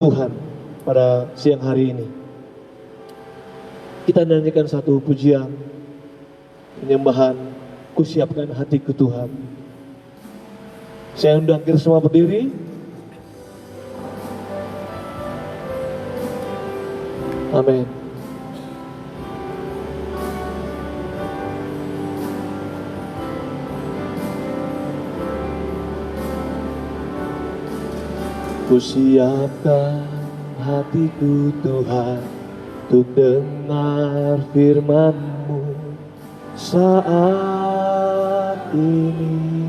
Tuhan pada siang hari ini. Kita nyanyikan satu pujian penyembahan, kusiapkan hatiku Tuhan. Saya undang kita semua berdiri. Amin. Kusiapkan hatiku Tuhan untuk dengar firman-Mu saat ini.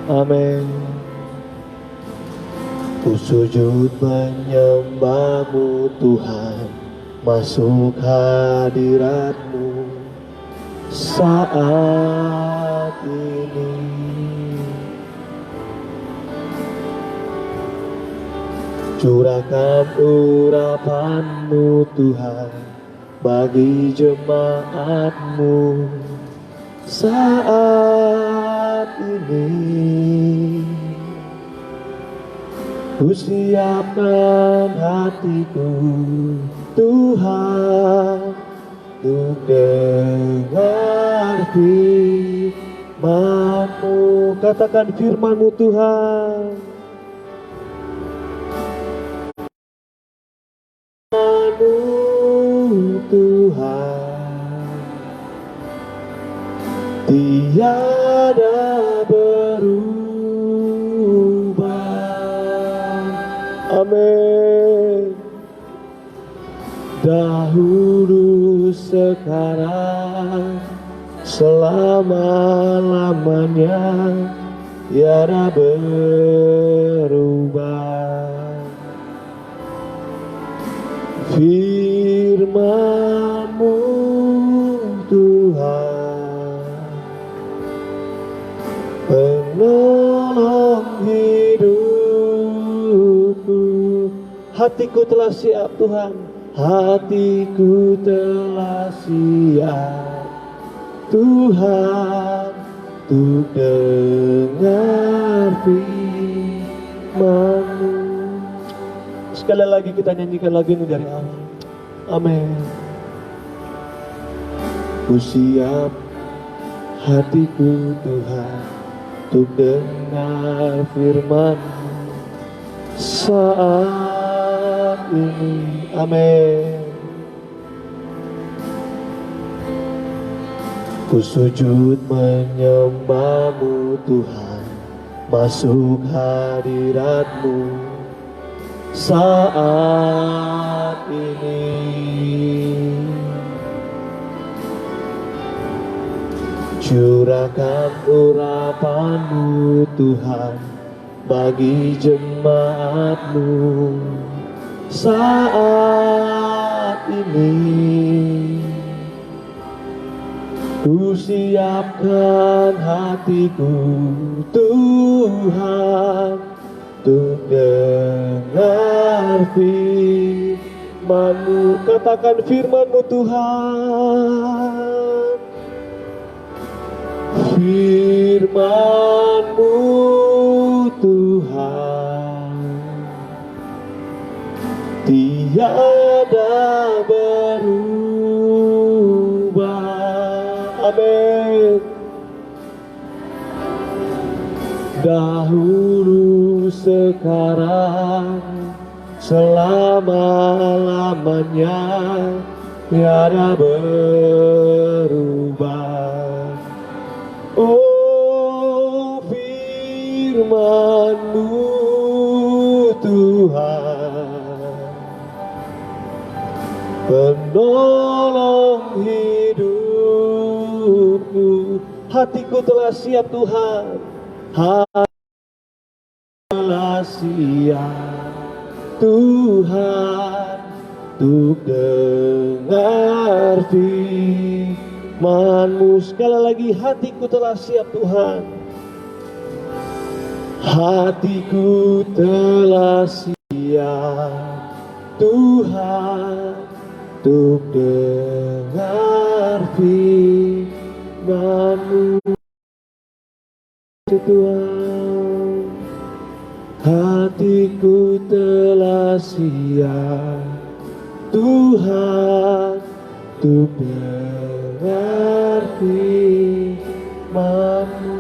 Amin. Ku sujud menyembah-Mu Tuhan, masuk hadirat-Mu saat ini. Curahkan urapan-Mu Tuhan bagi jemaat-Mu saat ini. Ku siapkan hatiku Tuhan untuk dengar firman-Mu. Katakan firman-Mu Tuhan. Tuhan tiada berubah. Amin. Dahulu, sekarang, selama-lamanya tiada berubah. Firman-Mu Tuhan, penolong hidupku. Hatiku telah siap Tuhan, hatiku telah siap Tuhan untuk dengar firman-Mu. Sekali lagi kita nyanyikan lagu ini dari awal. Amin. Ku siap hatiku Tuhan untuk dengar firman-Mu saat ini. Amin. Ku sujud menyembah-Mu Tuhan, masuk hadirat-Mu saat ini. Curahkan urapan-Mu Tuhan bagi jemaat-Mu saat ini. Ku siapkan hatiku Tuhan untuk dengar firman-Mu. Katakan firman-Mu Tuhan. Firman-Mu Tuhan tiada berubah. Amin. Dahulu, sekarang, selama-lamanya tiada berubah. Oh, firman-Mu Tuhan, penolong hidupku. Hatiku telah siap Tuhan, telah siap Tuhan untuk dengar firman-Mu. Sekali lagi, hatiku telah siap Tuhan, hatiku telah siap Tuhan untuk dengar firman-Mu. Tuhan, hatiku dengar firman-Mu.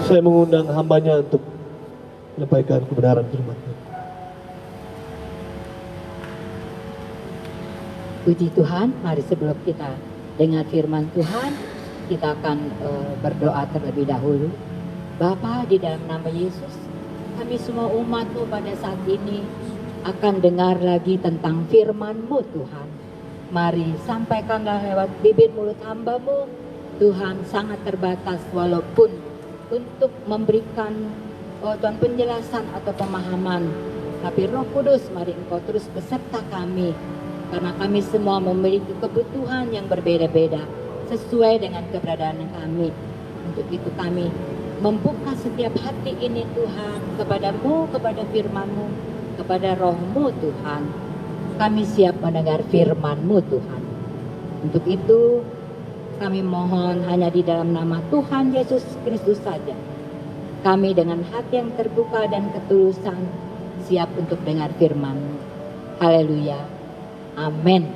Saya mengundang hambanya untuk menyampaikan kebenaran firman-Mu. Puji Tuhan, mari sebelum kita dengar firman Tuhan, kita akan berdoa terlebih dahulu. Bapa, di dalam nama Yesus, kami semua umat-Mu pada saat ini akan dengar lagi tentang firman-Mu Tuhan. Mari sampaikanlah lewat bibir mulut hamba-Mu. Tuhan sangat terbatas walaupun untuk memberikan Tuhan penjelasan atau pemahaman. Tapi Roh Kudus, mari Engkau terus beserta kami. Karena kami semua memiliki kebutuhan yang berbeda-beda sesuai dengan keberadaan kami. Untuk itu kami membuka setiap hati ini Tuhan kepada-Mu, kepada firman-Mu, kepada Roh-Mu Tuhan. Kami siap mendengar firman-Mu Tuhan. Untuk itu kami mohon hanya di dalam nama Tuhan Yesus Kristus saja. Kami dengan hati yang terbuka dan ketulusan siap untuk dengar firman-Mu. Haleluya. Amin.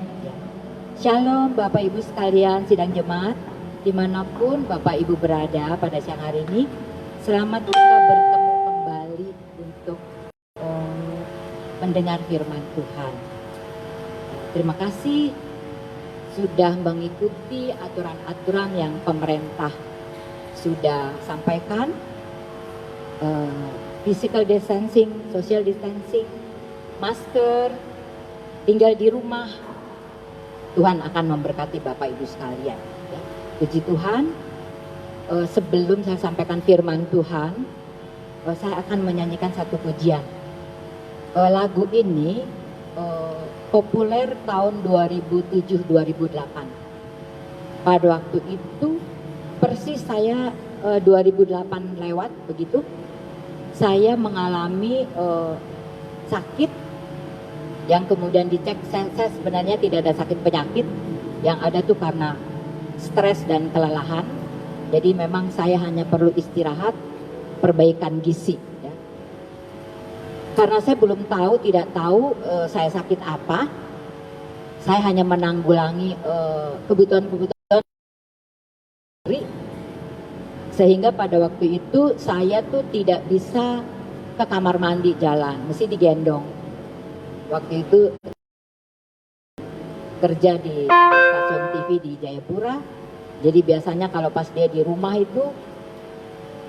Shalom Bapak Ibu sekalian, sidang jemaat, dimanapun Bapak Ibu berada pada siang hari ini. Selamat kita bertemu kembali untuk mendengar firman Tuhan. Terima kasih sudah mengikuti aturan-aturan yang pemerintah sudah sampaikan. Physical distancing, social distancing, masker, tinggal di rumah. Tuhan akan memberkati Bapak Ibu sekalian. Ya. Puji Tuhan, sebelum saya sampaikan firman Tuhan, saya akan menyanyikan satu pujian. Lagu ini populer tahun 2007-2008. Pada waktu itu persis saya 2008 lewat begitu, saya mengalami sakit yang kemudian dicek saya sebenarnya tidak ada sakit penyakit, yang ada tuh karena stres dan kelelahan. Jadi memang saya hanya perlu istirahat, perbaikan gizi ya. Karena saya belum tahu, tidak tahu saya sakit apa. Saya hanya menanggulangi kebutuhan-kebutuhan diri. Sehingga pada waktu itu saya tuh tidak bisa ke kamar mandi jalan, mesti digendong. Waktu itu kerja di stasiun TV di Jayapura. Jadi biasanya kalau pas dia di rumah itu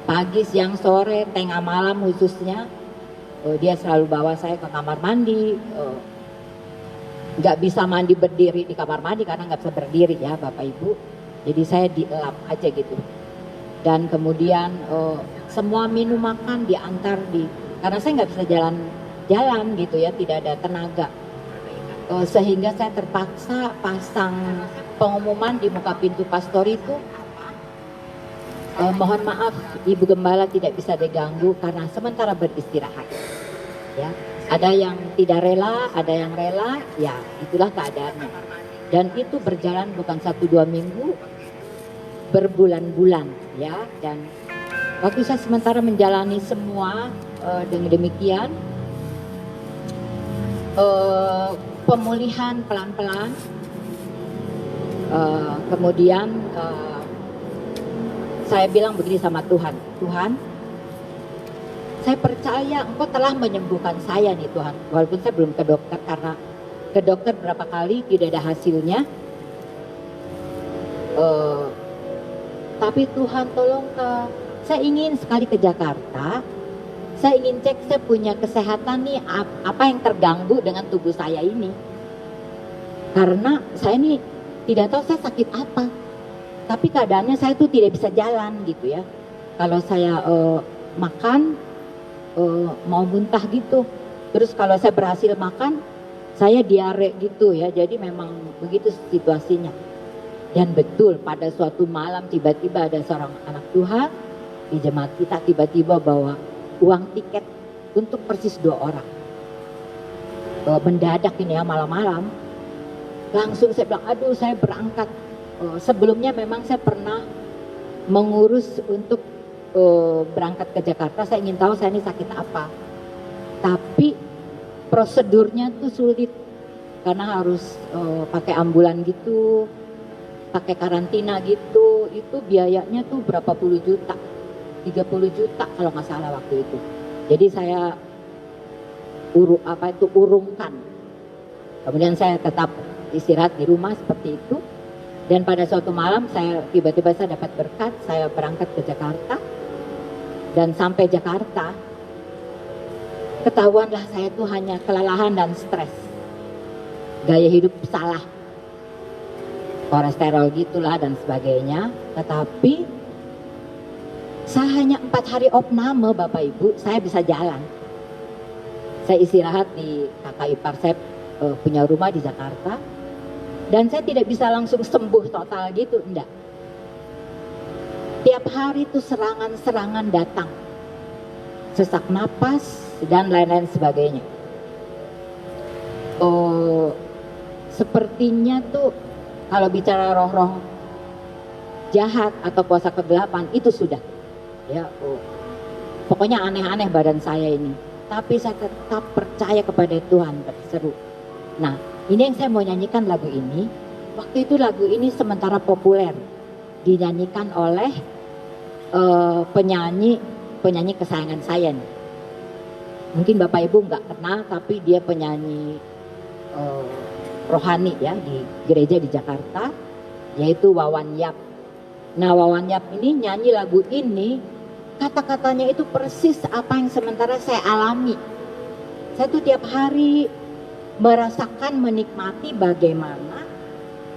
pagi, siang, sore, tengah malam khususnya, dia selalu bawa saya ke kamar mandi. Nggak bisa mandi berdiri di kamar mandi karena nggak bisa berdiri ya Bapak Ibu. Jadi saya dielap aja gitu. Dan kemudian semua minum makan diantar karena saya nggak bisa jalan gitu ya, tidak ada tenaga, sehingga saya terpaksa pasang pengumuman di muka pintu pastor itu, mohon maaf Ibu Gembala tidak bisa diganggu karena sementara beristirahat ya. Ada yang tidak rela, ada yang rela, ya itulah keadaannya. Dan itu berjalan bukan 1-2 minggu, berbulan-bulan ya. Dan waktu saya sementara menjalani semua dengan demikian, pemulihan pelan-pelan, kemudian saya bilang begini sama Tuhan, Tuhan, saya percaya Engkau telah menyembuhkan saya nih Tuhan, walaupun saya belum ke dokter karena ke dokter berapa kali tidak ada hasilnya, tapi Tuhan tolong saya ingin sekali ke Jakarta. Saya ingin cek saya punya kesehatan nih, apa yang terganggu dengan tubuh saya ini. Karena saya ini tidak tahu saya sakit apa. Tapi keadaannya saya tuh tidak bisa jalan gitu ya. Kalau saya makan, mau muntah gitu. Terus kalau saya berhasil makan, saya diare gitu ya. Jadi memang begitu situasinya. Dan betul pada suatu malam tiba-tiba ada seorang anak Tuhan di jemaat kita tiba-tiba bawa uang tiket untuk persis 2 orang. Mendadak ini ya, malam-malam. Langsung saya bilang, aduh saya berangkat. Sebelumnya memang saya pernah mengurus untuk berangkat ke Jakarta. Saya ingin tahu saya ini sakit apa. Tapi prosedurnya tuh sulit. karena harus pakai ambulan gitu, pakai karantina gitu, itu biayanya tuh berapa puluh juta, 30 juta kalau nggak salah waktu itu. Jadi saya urungkan. Kemudian saya tetap istirahat di rumah seperti itu. Dan pada suatu malam tiba-tiba saya dapat berkat, saya berangkat ke Jakarta. Dan sampai Jakarta, ketahuanlah saya tuh hanya kelelahan dan stres. Gaya hidup salah. Kolesterol gitulah dan sebagainya. Tetapi saya hanya 4 hari opname Bapak Ibu, saya bisa jalan. Saya istirahat di kakak ipar saya punya rumah di Jakarta. Dan saya tidak bisa langsung sembuh total gitu, enggak. Tiap hari itu serangan-serangan datang. Sesak napas dan lain-lain sebagainya. Sepertinya tuh kalau bicara roh-roh jahat atau kuasa kegelapan itu sudah. Ya, pokoknya aneh-aneh badan saya ini. Tapi saya tetap percaya kepada Tuhan, berseru. Nah, ini yang saya mau nyanyikan lagu ini. Waktu itu lagu ini sementara populer, dinyanyikan oleh penyanyi kesayangan saya nih. Mungkin Bapak Ibu nggak kenal, tapi dia penyanyi rohani ya di gereja di Jakarta, yaitu Wawan Yap. Nah, Wawan Yap ini nyanyi lagu ini, kata-katanya itu persis apa yang sementara saya alami. Saya tuh tiap hari merasakan, menikmati bagaimana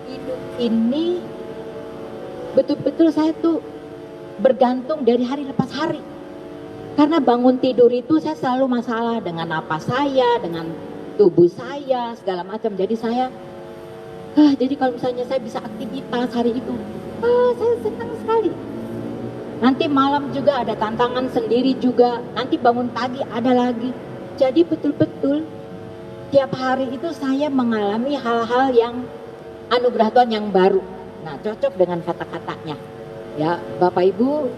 hidup ini betul-betul saya tuh bergantung dari hari lepas hari. Karena bangun tidur itu saya selalu masalah dengan napas saya, dengan tubuh saya, segala macam. Jadi saya, jadi kalau misalnya saya bisa aktivitas hari itu, saya senang sekali. Nanti malam juga ada tantangan sendiri juga, nanti bangun pagi ada lagi. Jadi betul-betul tiap hari itu saya mengalami hal-hal yang anugerah Tuhan yang baru. Nah, cocok dengan kata-katanya. Ya, Bapak Ibu,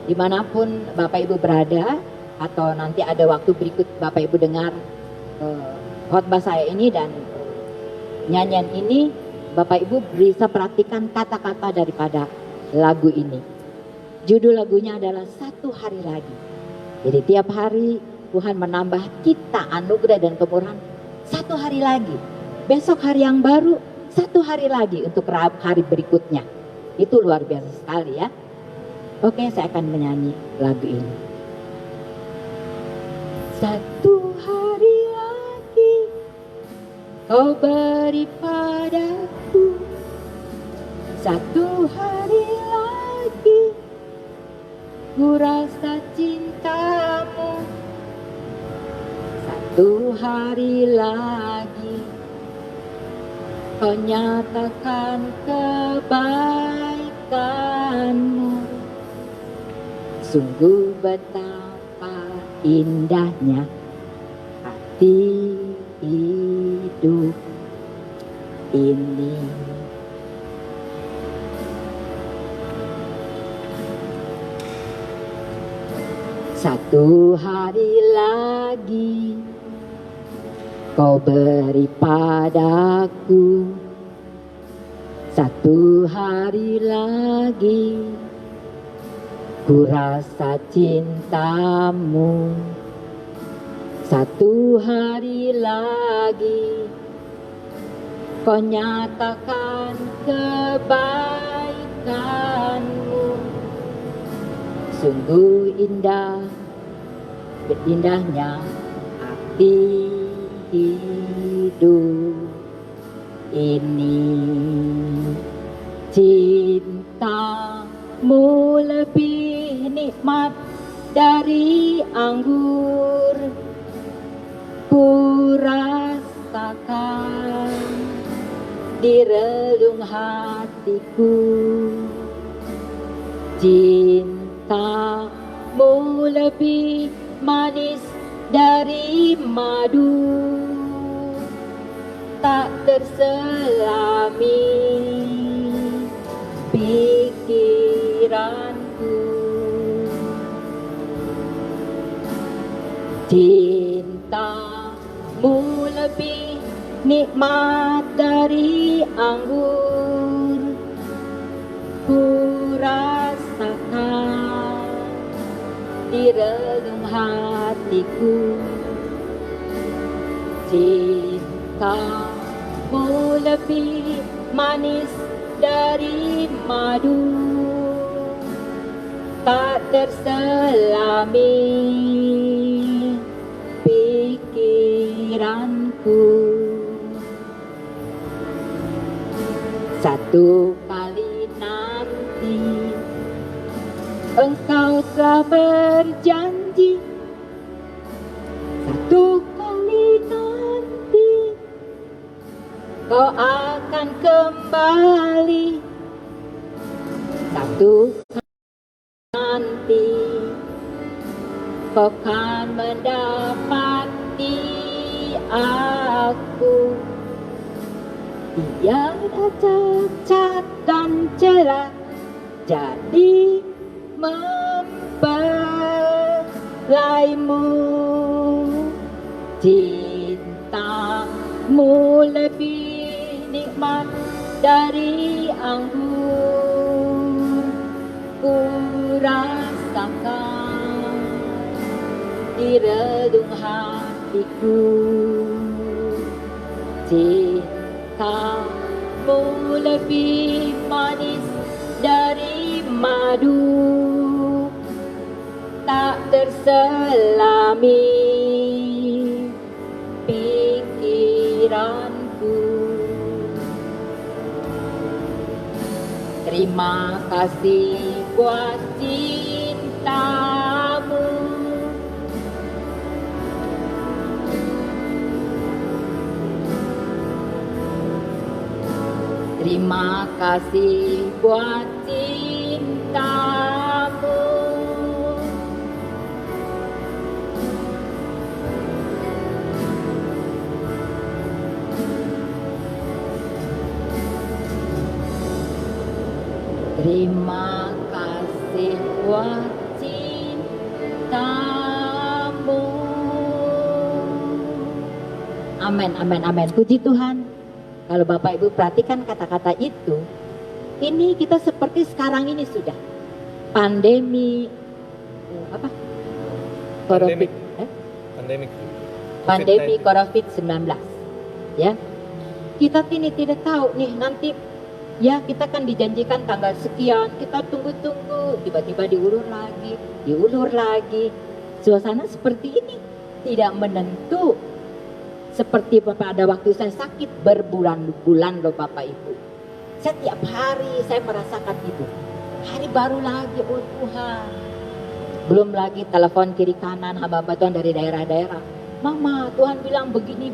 dimanapun Bapak Ibu berada, atau nanti ada waktu berikut Bapak Ibu dengar khotbah saya ini dan nyanyian ini, Bapak Ibu bisa perhatikan kata-kata daripada lagu ini. Judul lagunya adalah Satu Hari Lagi. Jadi tiap hari Tuhan menambah kita anugerah dan kemurahan. Satu hari lagi, besok hari yang baru, satu hari lagi untuk hari berikutnya. Itu luar biasa sekali ya. Oke, saya akan menyanyi lagu ini. Satu hari lagi Kau beri padaku, satu hari lagi ku rasa cintamu, satu hari lagi Kau nyatakan kebaikanmu. Sungguh betapa indahnya hati hidup ini. Satu hari lagi Kau beri padaku, satu hari lagi ku rasa cintamu, satu hari lagi Kau nyatakan kebaikanmu. Sungguh indah, indahnya hati hidup ini. Cintamu lebih nikmat dari anggur, ku rasakan di relung hatiku. Cintamu lebih manis dari madu, tak terselami pikiranku. Cintamu lebih nikmat dari anggur ku rasakan di relung hatiku. Cintamu lebih manis dari madu, tak terselami pikiranku. Satu kali nanti engkau telah berjanji, satu kali nanti kau akan kembali, satu nanti kau akan mendapati aku. Tiada cacat dan celah, jadi mempelaimu. Cintamu lebih nikmat dari anggur ku rasakan di relung hatiku. Cintamu lebih manis dari madu, tak terselami pikiranku. Terima kasih buat cintamu, terima kasih buat cintamu. Terima kasih buat cintamu. Amin, amin, amin. Puji Tuhan. Kalau Bapak Ibu perhatikan kata-kata itu, ini kita seperti sekarang ini sudah pandemi apa? Pandemik. Pandemi COVID-19. Ya. Kita ini tidak tahu nih nanti, ya kita kan dijanjikan tanggal sekian, kita tunggu-tunggu, tiba-tiba diulur lagi. Suasana seperti ini tidak menentu. Seperti pada waktu saya sakit berbulan-bulan loh Bapak Ibu. Setiap hari saya merasakan itu. Hari baru lagi, oh Tuhan. Belum lagi telepon kiri kanan hamba-hamba Tuhan dari daerah-daerah. Mama, Tuhan bilang begini.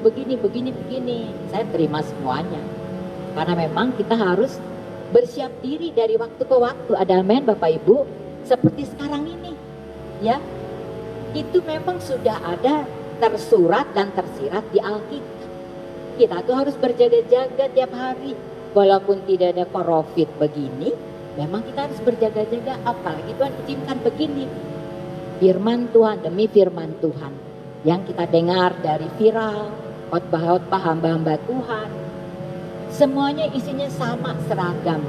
Saya terima semuanya. Karena memang kita harus bersiap diri dari waktu ke waktu. Ada amin Bapak Ibu. Seperti sekarang ini. Ya. Itu memang sudah ada tersurat dan tersirat di Alkitab. Kita tuh harus berjaga-jaga tiap hari. Walaupun tidak ada COVID begini, memang kita harus berjaga-jaga. Apalagi Tuhan izinkan begini. Firman Tuhan demi firman Tuhan yang kita dengar dari viral, khotbah-khotbah hamba-hamba Tuhan, semuanya isinya sama, seragam.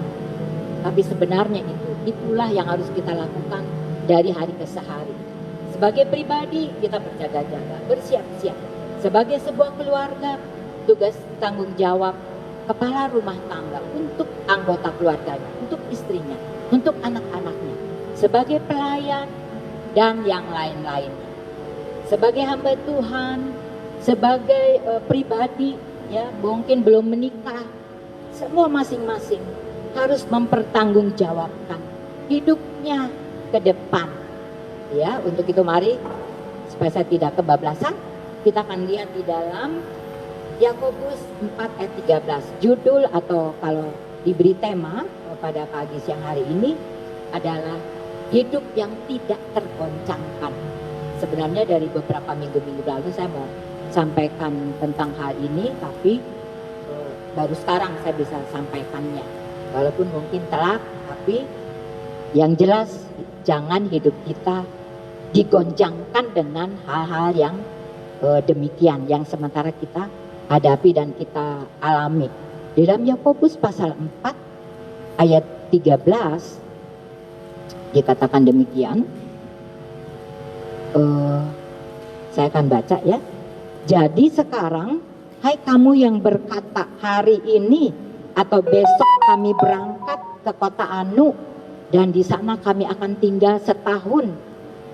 Tapi sebenarnya itulah yang harus kita lakukan dari hari ke hari. Sebagai pribadi kita berjaga-jaga, bersiap-siap. Sebagai sebuah keluarga, tugas tanggung jawab kepala rumah tangga untuk anggota keluarganya, untuk istrinya, untuk anak-anaknya. Sebagai pelayan dan yang lain-lainnya. Sebagai hamba Tuhan, sebagai pribadi, ya mungkin belum menikah, semua masing-masing harus mempertanggungjawabkan hidupnya ke depan. Ya, untuk itu mari supaya saya tidak kebablasan, kita akan lihat di dalam Yakobus 4 ayat 13. Judul atau kalau diberi tema pada pagi siang hari ini adalah hidup yang tidak tergoncangkan. Sebenarnya dari beberapa minggu-minggu lalu saya mau sampaikan tentang hal ini, tapi baru sekarang saya bisa sampaikannya. Walaupun mungkin telat, tapi yang jelas jangan hidup kita digoncangkan dengan hal-hal yang demikian, yang sementara kita hadapi dan kita alami. Di dalam Yakobus pasal 4 ayat 13 dikatakan demikian. Saya akan baca ya. Jadi sekarang, hai kamu yang berkata hari ini atau besok kami berangkat ke kota Anu dan di sana kami akan tinggal setahun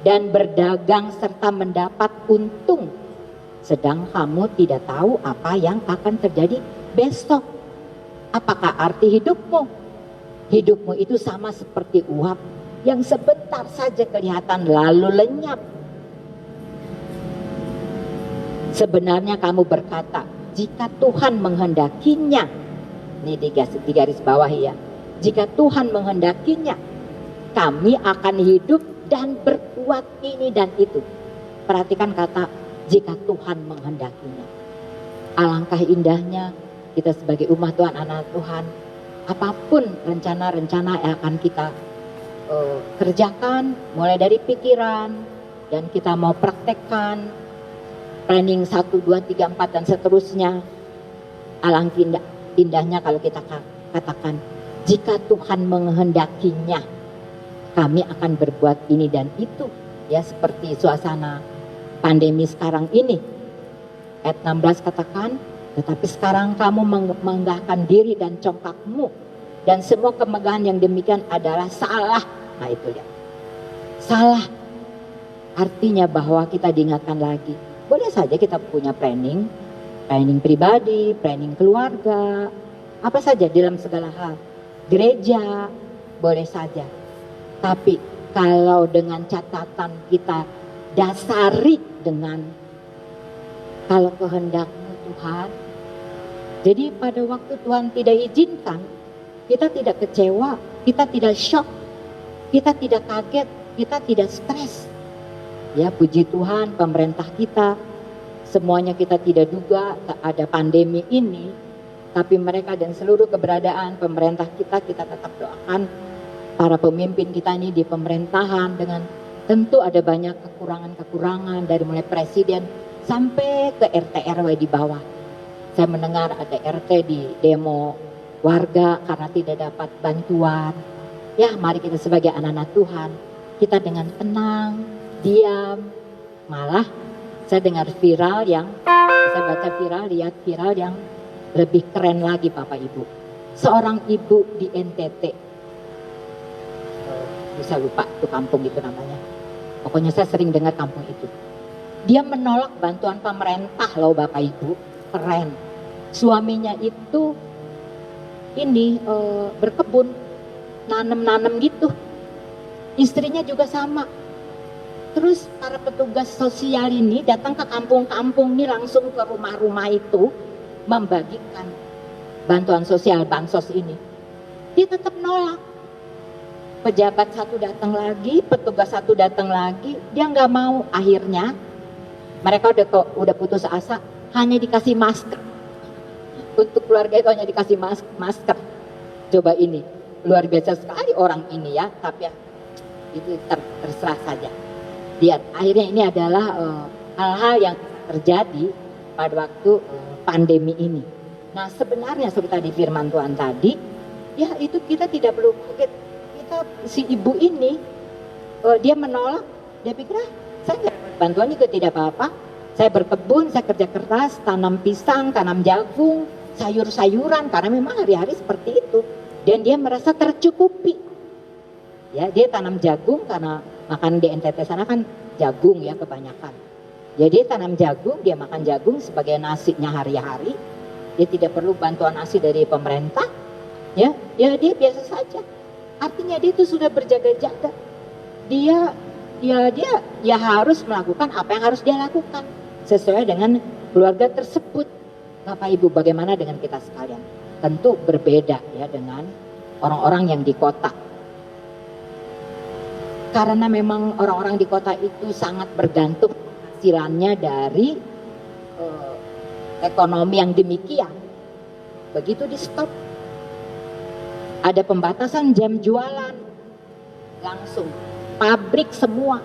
dan berdagang serta mendapat untung, sedang kamu tidak tahu apa yang akan terjadi besok. Apakah arti hidupmu? Hidupmu itu sama seperti uap yang sebentar saja kelihatan lalu lenyap. Sebenarnya kamu berkata, jika Tuhan menghendakinya, ini di garis bawah ya, jika Tuhan menghendakinya, kami akan hidup dan berbuat ini dan itu. Perhatikan kata, jika Tuhan menghendakinya. Alangkah indahnya kita sebagai umat Tuhan, anak Tuhan, apapun rencana-rencana yang akan kita kerjakan, mulai dari pikiran, dan kita mau praktekkan, planning 1, 2, 3, 4 dan seterusnya. Alangkah indahnya kalau kita katakan, jika Tuhan menghendakinya, kami akan berbuat ini dan itu. Ya, seperti suasana pandemi sekarang ini. Ayat 16 katakan, tetapi sekarang kamu menggahkan diri dan congkakmu, dan semua kemegahan yang demikian adalah salah. Nah itu ya, salah. Artinya bahwa kita diingatkan lagi. Boleh saja kita punya planning pribadi, planning keluarga, apa saja dalam segala hal. Gereja, boleh saja. Tapi kalau dengan catatan kita dasari dengan kalau kehendakmu Tuhan. Jadi pada waktu Tuhan tidak izinkan, kita tidak kecewa, kita tidak shock, kita tidak kaget, kita tidak stres. Ya, puji Tuhan, pemerintah kita, semuanya kita tidak duga ada pandemi ini, tapi mereka dan seluruh keberadaan pemerintah kita tetap doakan para pemimpin kita ini di pemerintahan dengan tentu ada banyak kekurangan-kekurangan dari mulai presiden sampai ke RT RW di bawah. Saya mendengar ada RT di demo warga karena tidak dapat bantuan. Ya, mari kita sebagai anak-anak Tuhan, kita dengan tenang, diam. Malah saya dengar saya baca lihat viral yang lebih keren lagi Bapak Ibu. Seorang ibu di NTT, bisa lupa itu kampung itu namanya. Pokoknya saya sering dengar kampung itu. Dia menolak bantuan pemerintah loh Bapak Ibu, keren. Suaminya itu berkebun, nanem gitu. Istrinya juga sama. Terus para petugas sosial ini datang ke kampung-kampung ini langsung ke rumah-rumah itu membagikan bantuan sosial bansos ini. Dia tetap nolak. Pejabat satu datang lagi, petugas satu datang lagi, dia nggak mau. Akhirnya mereka udah putus asa, hanya dikasih masker. Untuk keluarga itu hanya dikasih masker. Coba ini, luar biasa sekali orang ini ya, tapi ya itu terserah saja. Lihat, akhirnya ini adalah hal-hal yang terjadi pada waktu pandemi ini. Nah sebenarnya seperti tadi firman Tuhan tadi, ya itu kita tidak perlu kaget. Si ibu ini dia menolak, dia pikir saya bantuan juga tidak apa-apa, saya berkebun, saya kerja keras, tanam pisang, tanam jagung, sayur-sayuran, karena memang hari-hari seperti itu, dan dia merasa tercukupi. Ya, dia tanam jagung karena makan di NTT sana kan jagung ya kebanyakan. Jadi tanam jagung, dia makan jagung sebagai nasinya hari-hari, dia tidak perlu bantuan nasi dari pemerintah. Ya dia biasa saja. Artinya dia itu sudah berjaga-jaga. Dia harus melakukan apa yang harus dia lakukan sesuai dengan keluarga tersebut. Bapak Ibu, bagaimana dengan kita sekalian? Tentu berbeda ya dengan orang-orang yang di kota. Karena memang orang-orang di kota itu sangat bergantung hasilannya dari ekonomi yang demikian. Begitu di stop, ada pembatasan jam jualan, langsung pabrik semua.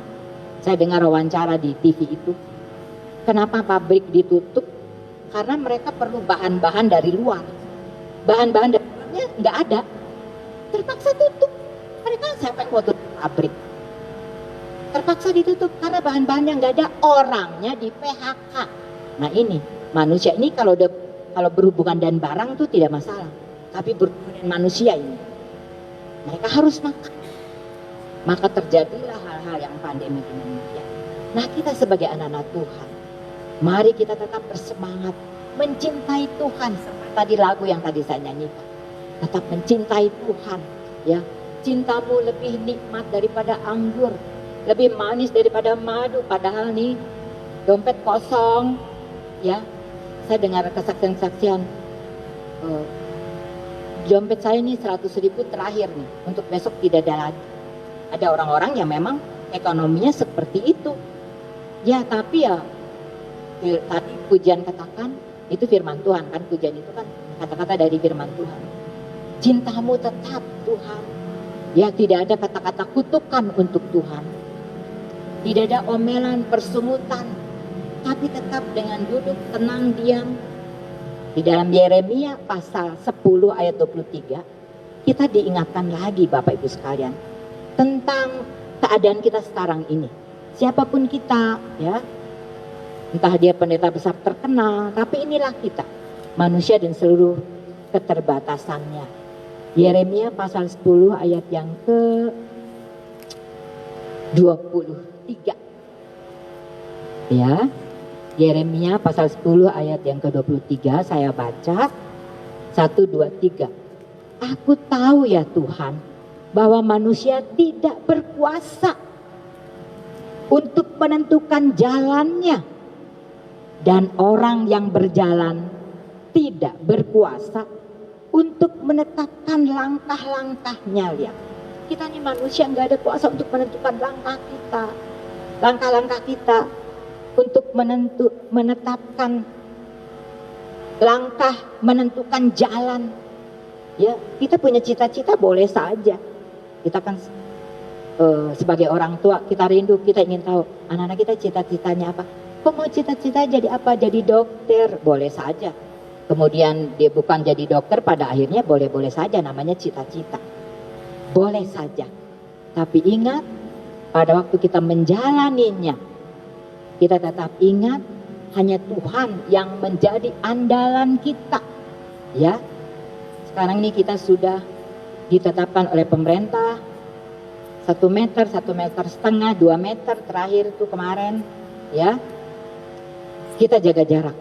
Saya dengar wawancara di TV itu, kenapa pabrik ditutup? karena mereka perlu bahan-bahan dari luar. Bahan-bahan dari luarnya nggak ada, terpaksa tutup. Mereka siapa yang mau tutup pabrik? Terpaksa ditutup karena bahan-bahan yang nggak ada, orangnya di PHK. Nah ini manusia ini kalau berhubungan dan barang tuh tidak masalah, tapi berhubungan dengan manusia ini, mereka harus makan. Maka terjadilah hal-hal yang pandemi demikian. Nah kita sebagai anak-anak Tuhan, mari kita tetap bersemangat mencintai Tuhan. Seperti tadi lagu yang tadi saya nyanyikan, tetap mencintai Tuhan. Ya, cintamu lebih nikmat daripada anggur, lebih manis daripada madu. Padahal nih dompet kosong. Ya, saya dengar kesaksian-kesaksian. Dompet saya ini 100.000 terakhir nih, untuk besok tidak ada lagi. Ada orang-orang yang memang ekonominya seperti itu. Ya, tapi ya tadi pujian katakan, itu firman Tuhan kan, pujian itu kan kata-kata dari firman Tuhan. Cintamu tetap Tuhan. Ya, tidak ada kata-kata kutukan untuk Tuhan. Tidak ada omelan, persungutan, tapi tetap dengan duduk tenang diam. Di dalam Yeremia pasal 10 ayat 23, kita diingatkan lagi Bapak Ibu sekalian tentang keadaan kita sekarang ini. Siapapun kita, ya, entah dia pendeta besar terkenal, tapi inilah kita, manusia dan seluruh keterbatasannya. Yeremia pasal 10 ayat yang ke 23. Ya, Yeremia pasal 10 ayat yang ke-23, saya baca 1, 2, 3. Aku tahu ya Tuhan, bahwa manusia tidak berkuasa untuk menentukan jalannya, dan orang yang berjalan tidak berkuasa untuk menetapkan langkah-langkahnya. Lihat, kita nih manusia nggak ada kuasa untuk menentukan langkah-langkah kita, untuk menetapkan langkah, menentukan jalan. Ya, kita punya cita-cita boleh saja. Kita kan sebagai orang tua, kita rindu, kita ingin tahu anak-anak kita cita-citanya apa. Kok mau cita-cita jadi apa? Jadi dokter, boleh saja. Kemudian dia bukan jadi dokter, pada akhirnya boleh-boleh saja, namanya cita-cita. Boleh saja. Tapi ingat, pada waktu kita menjalaninya, kita tetap ingat hanya Tuhan yang menjadi andalan kita. Ya, sekarang ini kita sudah ditetapkan oleh pemerintah 1 meter, 1,5 meter, 2 meter terakhir itu kemarin, ya. Kita jaga jarak.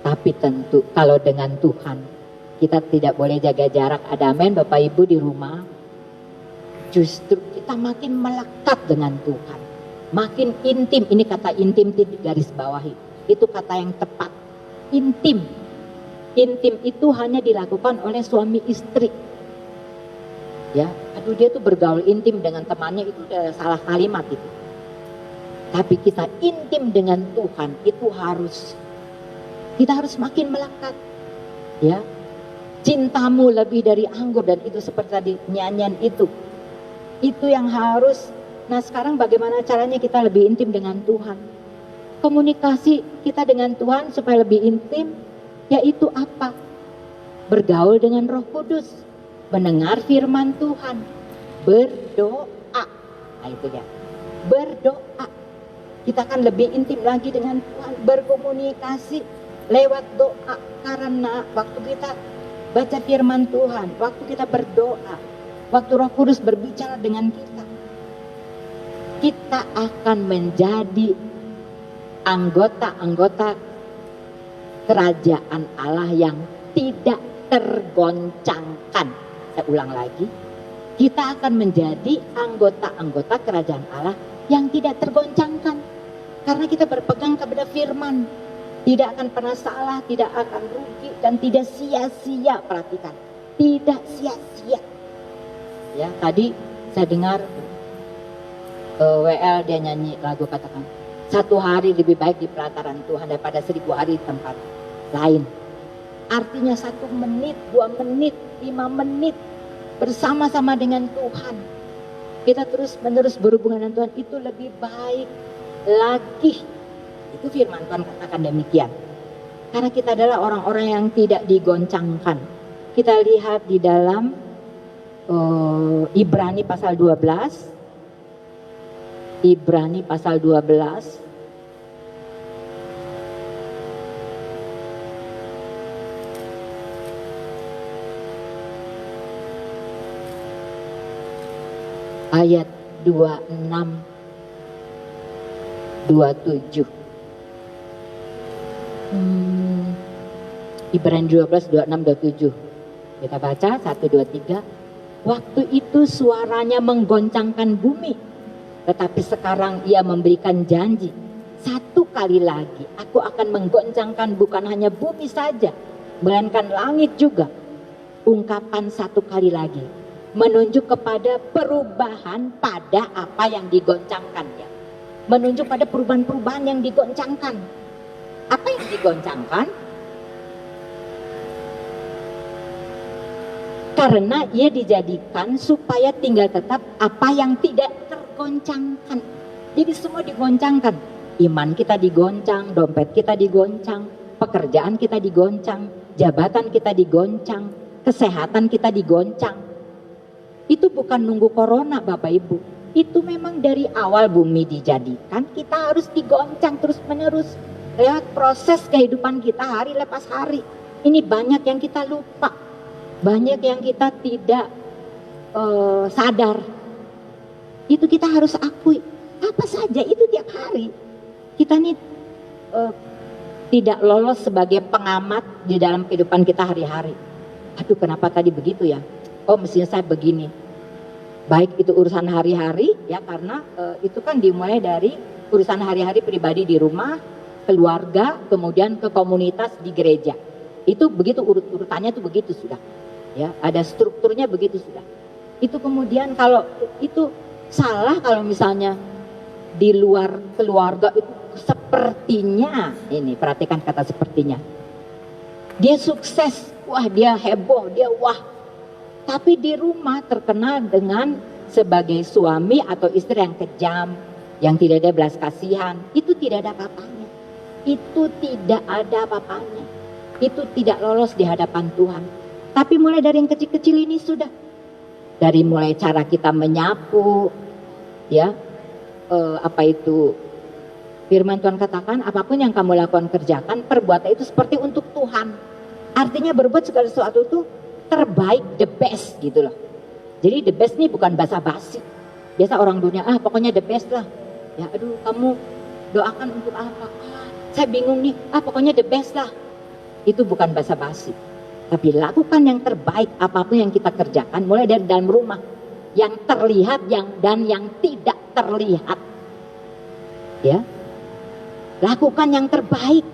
Tapi tentu kalau dengan Tuhan kita tidak boleh jaga jarak. Ada amin Bapak Ibu di rumah. Justru kita makin melekat dengan Tuhan, makin intim. Ini kata intim di garis bawahi, itu kata yang tepat. Intim itu hanya dilakukan oleh suami istri. Ya, aduh dia tuh bergaul intim dengan temannya, itu udah salah kalimat itu. Tapi kita intim dengan Tuhan itu kita harus makin melekat. Ya, cintamu lebih dari anggur, dan itu seperti tadi nyanyian itu yang harus. Nah sekarang bagaimana caranya kita lebih intim dengan Tuhan? Komunikasi kita dengan Tuhan supaya lebih intim, yaitu apa? Bergaul dengan Roh Kudus, mendengar firman Tuhan, berdoa. Nah itu ya, berdoa. Kita akan lebih intim lagi dengan Tuhan, berkomunikasi lewat doa. Karena waktu kita baca firman Tuhan, waktu kita berdoa, waktu Roh Kudus berbicara dengan kita akan menjadi anggota-anggota kerajaan Allah yang tidak tergoncangkan. Saya ulang lagi, kita akan menjadi anggota-anggota kerajaan Allah yang tidak tergoncangkan, karena kita berpegang kepada firman. Tidak akan pernah salah, tidak akan rugi, dan tidak sia-sia. Perhatikan, tidak sia-sia. Ya, tadi saya dengar WL dia nyanyi lagu, katakan 1 hari lebih baik di pelataran Tuhan daripada 1000 hari di tempat lain. Artinya 1 menit, 2 menit, 5 menit bersama-sama dengan Tuhan, kita terus menerus berhubungan dengan Tuhan, itu lebih baik lagi. Itu firman Tuhan katakan demikian. Karena kita adalah orang-orang yang tidak digoncangkan. Kita lihat di dalam Ibrani pasal 12. Ibrani pasal 12. Ayat 26 27. Ibrani 12 26 27. Kita baca 1 2 3. Waktu itu suaranya menggoncangkan bumi, tetapi sekarang ia memberikan janji, satu kali lagi aku akan menggoncangkan bukan hanya bumi saja, melainkan langit juga. Ungkapan satu kali lagi menunjuk kepada perubahan pada apa yang digoncangkan, ya. Menunjuk pada perubahan-perubahan yang digoncangkan. Apa yang digoncangkan? Karena ia dijadikan supaya tinggal tetap apa yang tidak tergoncangkan. Jadi semua digoncangkan. Iman kita digoncang, dompet kita digoncang, pekerjaan kita digoncang, jabatan kita digoncang, kesehatan kita digoncang. Itu bukan nunggu corona Bapak Ibu. Itu memang dari awal bumi dijadikan, kita harus digoncang terus menerus. Lewat proses kehidupan kita hari lepas hari. Ini banyak yang kita lupa. Banyak yang kita tidak sadar. Itu kita harus akui. Apa saja itu tiap hari. Kita nih tidak lolos sebagai pengamat di dalam kehidupan kita hari-hari. Aduh, kenapa tadi begitu ya? Oh, mestinya saya begini. Baik itu urusan hari-hari, ya, karena itu kan dimulai dari urusan hari-hari pribadi di rumah, keluarga, kemudian ke komunitas di gereja. Itu begitu urutannya tuh begitu sudah. Ya, ada strukturnya begitu sudah. Itu kemudian kalau itu salah kalau misalnya di luar keluarga itu sepertinya, ini perhatikan kata sepertinya. Dia sukses, wah dia heboh, dia wah. Tapi di rumah terkenal dengan sebagai suami atau istri yang kejam, yang tidak ada belas kasihan. Itu tidak ada apa-apanya. Itu tidak ada apa-apanya. Itu tidak lolos di hadapan Tuhan. Tapi mulai dari yang kecil-kecil ini sudah. Dari mulai cara kita menyapu, ya, firman Tuhan katakan, apapun yang kamu lakukan kerjakan, perbuatan itu seperti untuk Tuhan. Artinya berbuat segala sesuatu itu terbaik, the best gitu loh. Jadi the best ini bukan basa-basi. Biasa orang dunia, pokoknya the best lah. Ya aduh, kamu doakan untuk apa? Saya bingung nih, pokoknya the best lah. Itu bukan basa-basi. Tapi lakukan yang terbaik apapun yang kita kerjakan, mulai dari dalam rumah. Yang terlihat dan yang tidak terlihat. Ya. Lakukan yang terbaik.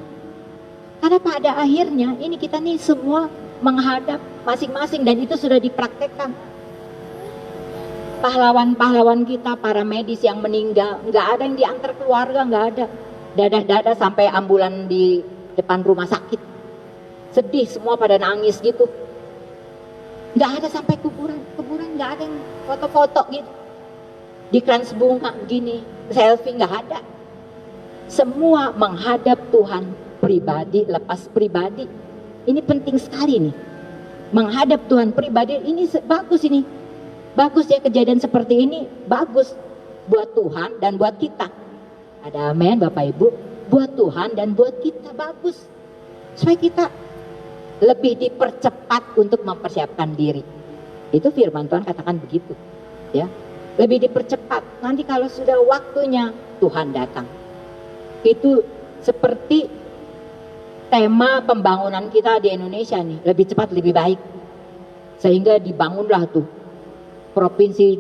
Karena pada akhirnya ini kita nih semua menghadap masing-masing dan itu sudah dipraktekkan. Pahlawan-pahlawan kita, para medis yang meninggal, nggak ada yang diantar keluarga, nggak ada. Dadah-dadah sampai ambulan di depan rumah sakit. Sedih, semua pada nangis gitu. Nggak ada sampai kuburan nggak ada yang foto-foto gitu. Di krans bunga gini, selfie nggak ada. Semua menghadap Tuhan pribadi, lepas pribadi. Ini penting sekali nih. Menghadap Tuhan pribadi ini bagus ini. Bagus ya, kejadian seperti ini bagus buat Tuhan dan buat kita. Ada amin Bapak Ibu. Buat Tuhan dan buat kita bagus. Supaya kita lebih dipercepat untuk mempersiapkan diri. Itu firman Tuhan katakan begitu. Ya. Lebih dipercepat. Nanti kalau sudah waktunya Tuhan datang. Itu seperti tema pembangunan kita di Indonesia nih, lebih cepat lebih baik. Sehingga dibangunlah tuh provinsi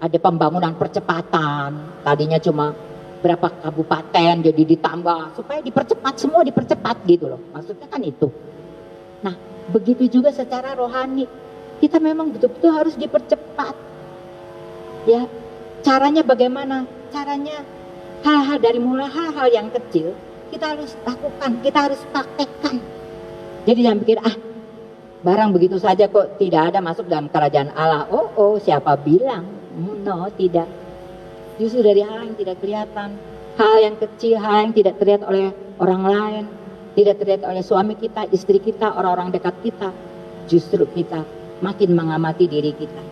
ada pembangunan percepatan. Tadinya cuma berapa kabupaten jadi ditambah supaya dipercepat, semua dipercepat gitu loh. Maksudnya kan itu. Nah, begitu juga secara rohani. Kita memang betul-betul harus dipercepat. Ya, caranya bagaimana? Caranya hal-hal dari mulai hal-hal yang kecil kita harus lakukan, kita harus praktekkan. Jadi jangan pikir, barang begitu saja kok tidak ada masuk dalam kerajaan Allah. Oh, siapa bilang? No, tidak. Justru dari hal yang tidak kelihatan, hal yang kecil, hal yang tidak terlihat oleh orang lain, tidak terlihat oleh suami kita, istri kita, orang-orang dekat kita, justru kita makin mengamati diri kita.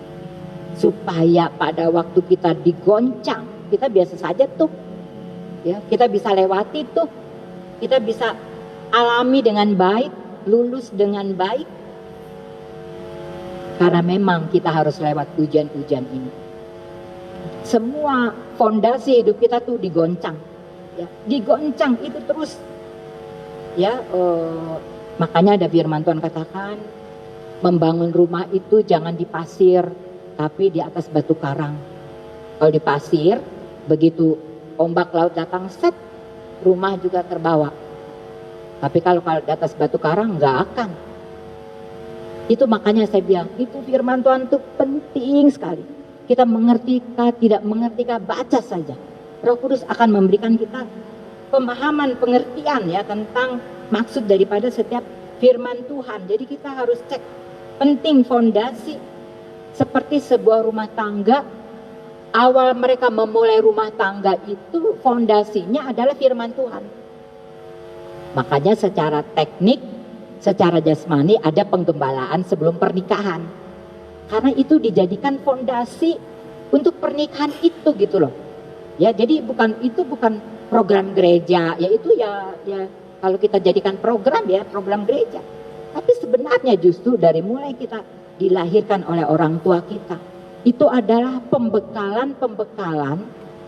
Supaya pada waktu kita digoncang, kita biasa saja tuh, ya, kita bisa lewati tuh, kita bisa alami dengan baik, lulus dengan baik. Karena memang kita harus lewat ujian-ujian ini. Semua fondasi hidup kita tuh digoncang, ya, digoncang itu terus. Ya, makanya ada firman Tuhan katakan, membangun rumah itu jangan di pasir, tapi di atas batu karang. Kalau di pasir, begitu ombak laut datang, set, rumah juga terbawa. Tapi kalau di atas batu karang, nggak akan. Itu makanya saya bilang, itu firman Tuhan itu penting sekali. Kita mengerti kah, tidak mengerti kah, baca saja. Roh Kudus akan memberikan kita pemahaman, pengertian ya tentang maksud daripada setiap firman Tuhan. Jadi kita harus cek, penting fondasi. Seperti sebuah rumah tangga, awal mereka memulai rumah tangga itu fondasinya adalah firman Tuhan. Makanya secara teknik, secara jasmani ada penggembalaan sebelum pernikahan. Karena itu dijadikan fondasi untuk pernikahan itu gitu loh. Ya, jadi itu bukan program gereja, yaitu ya kalau kita jadikan program ya program gereja. Tapi sebenarnya justru dari mulai kita dilahirkan oleh orang tua kita, itu adalah pembekalan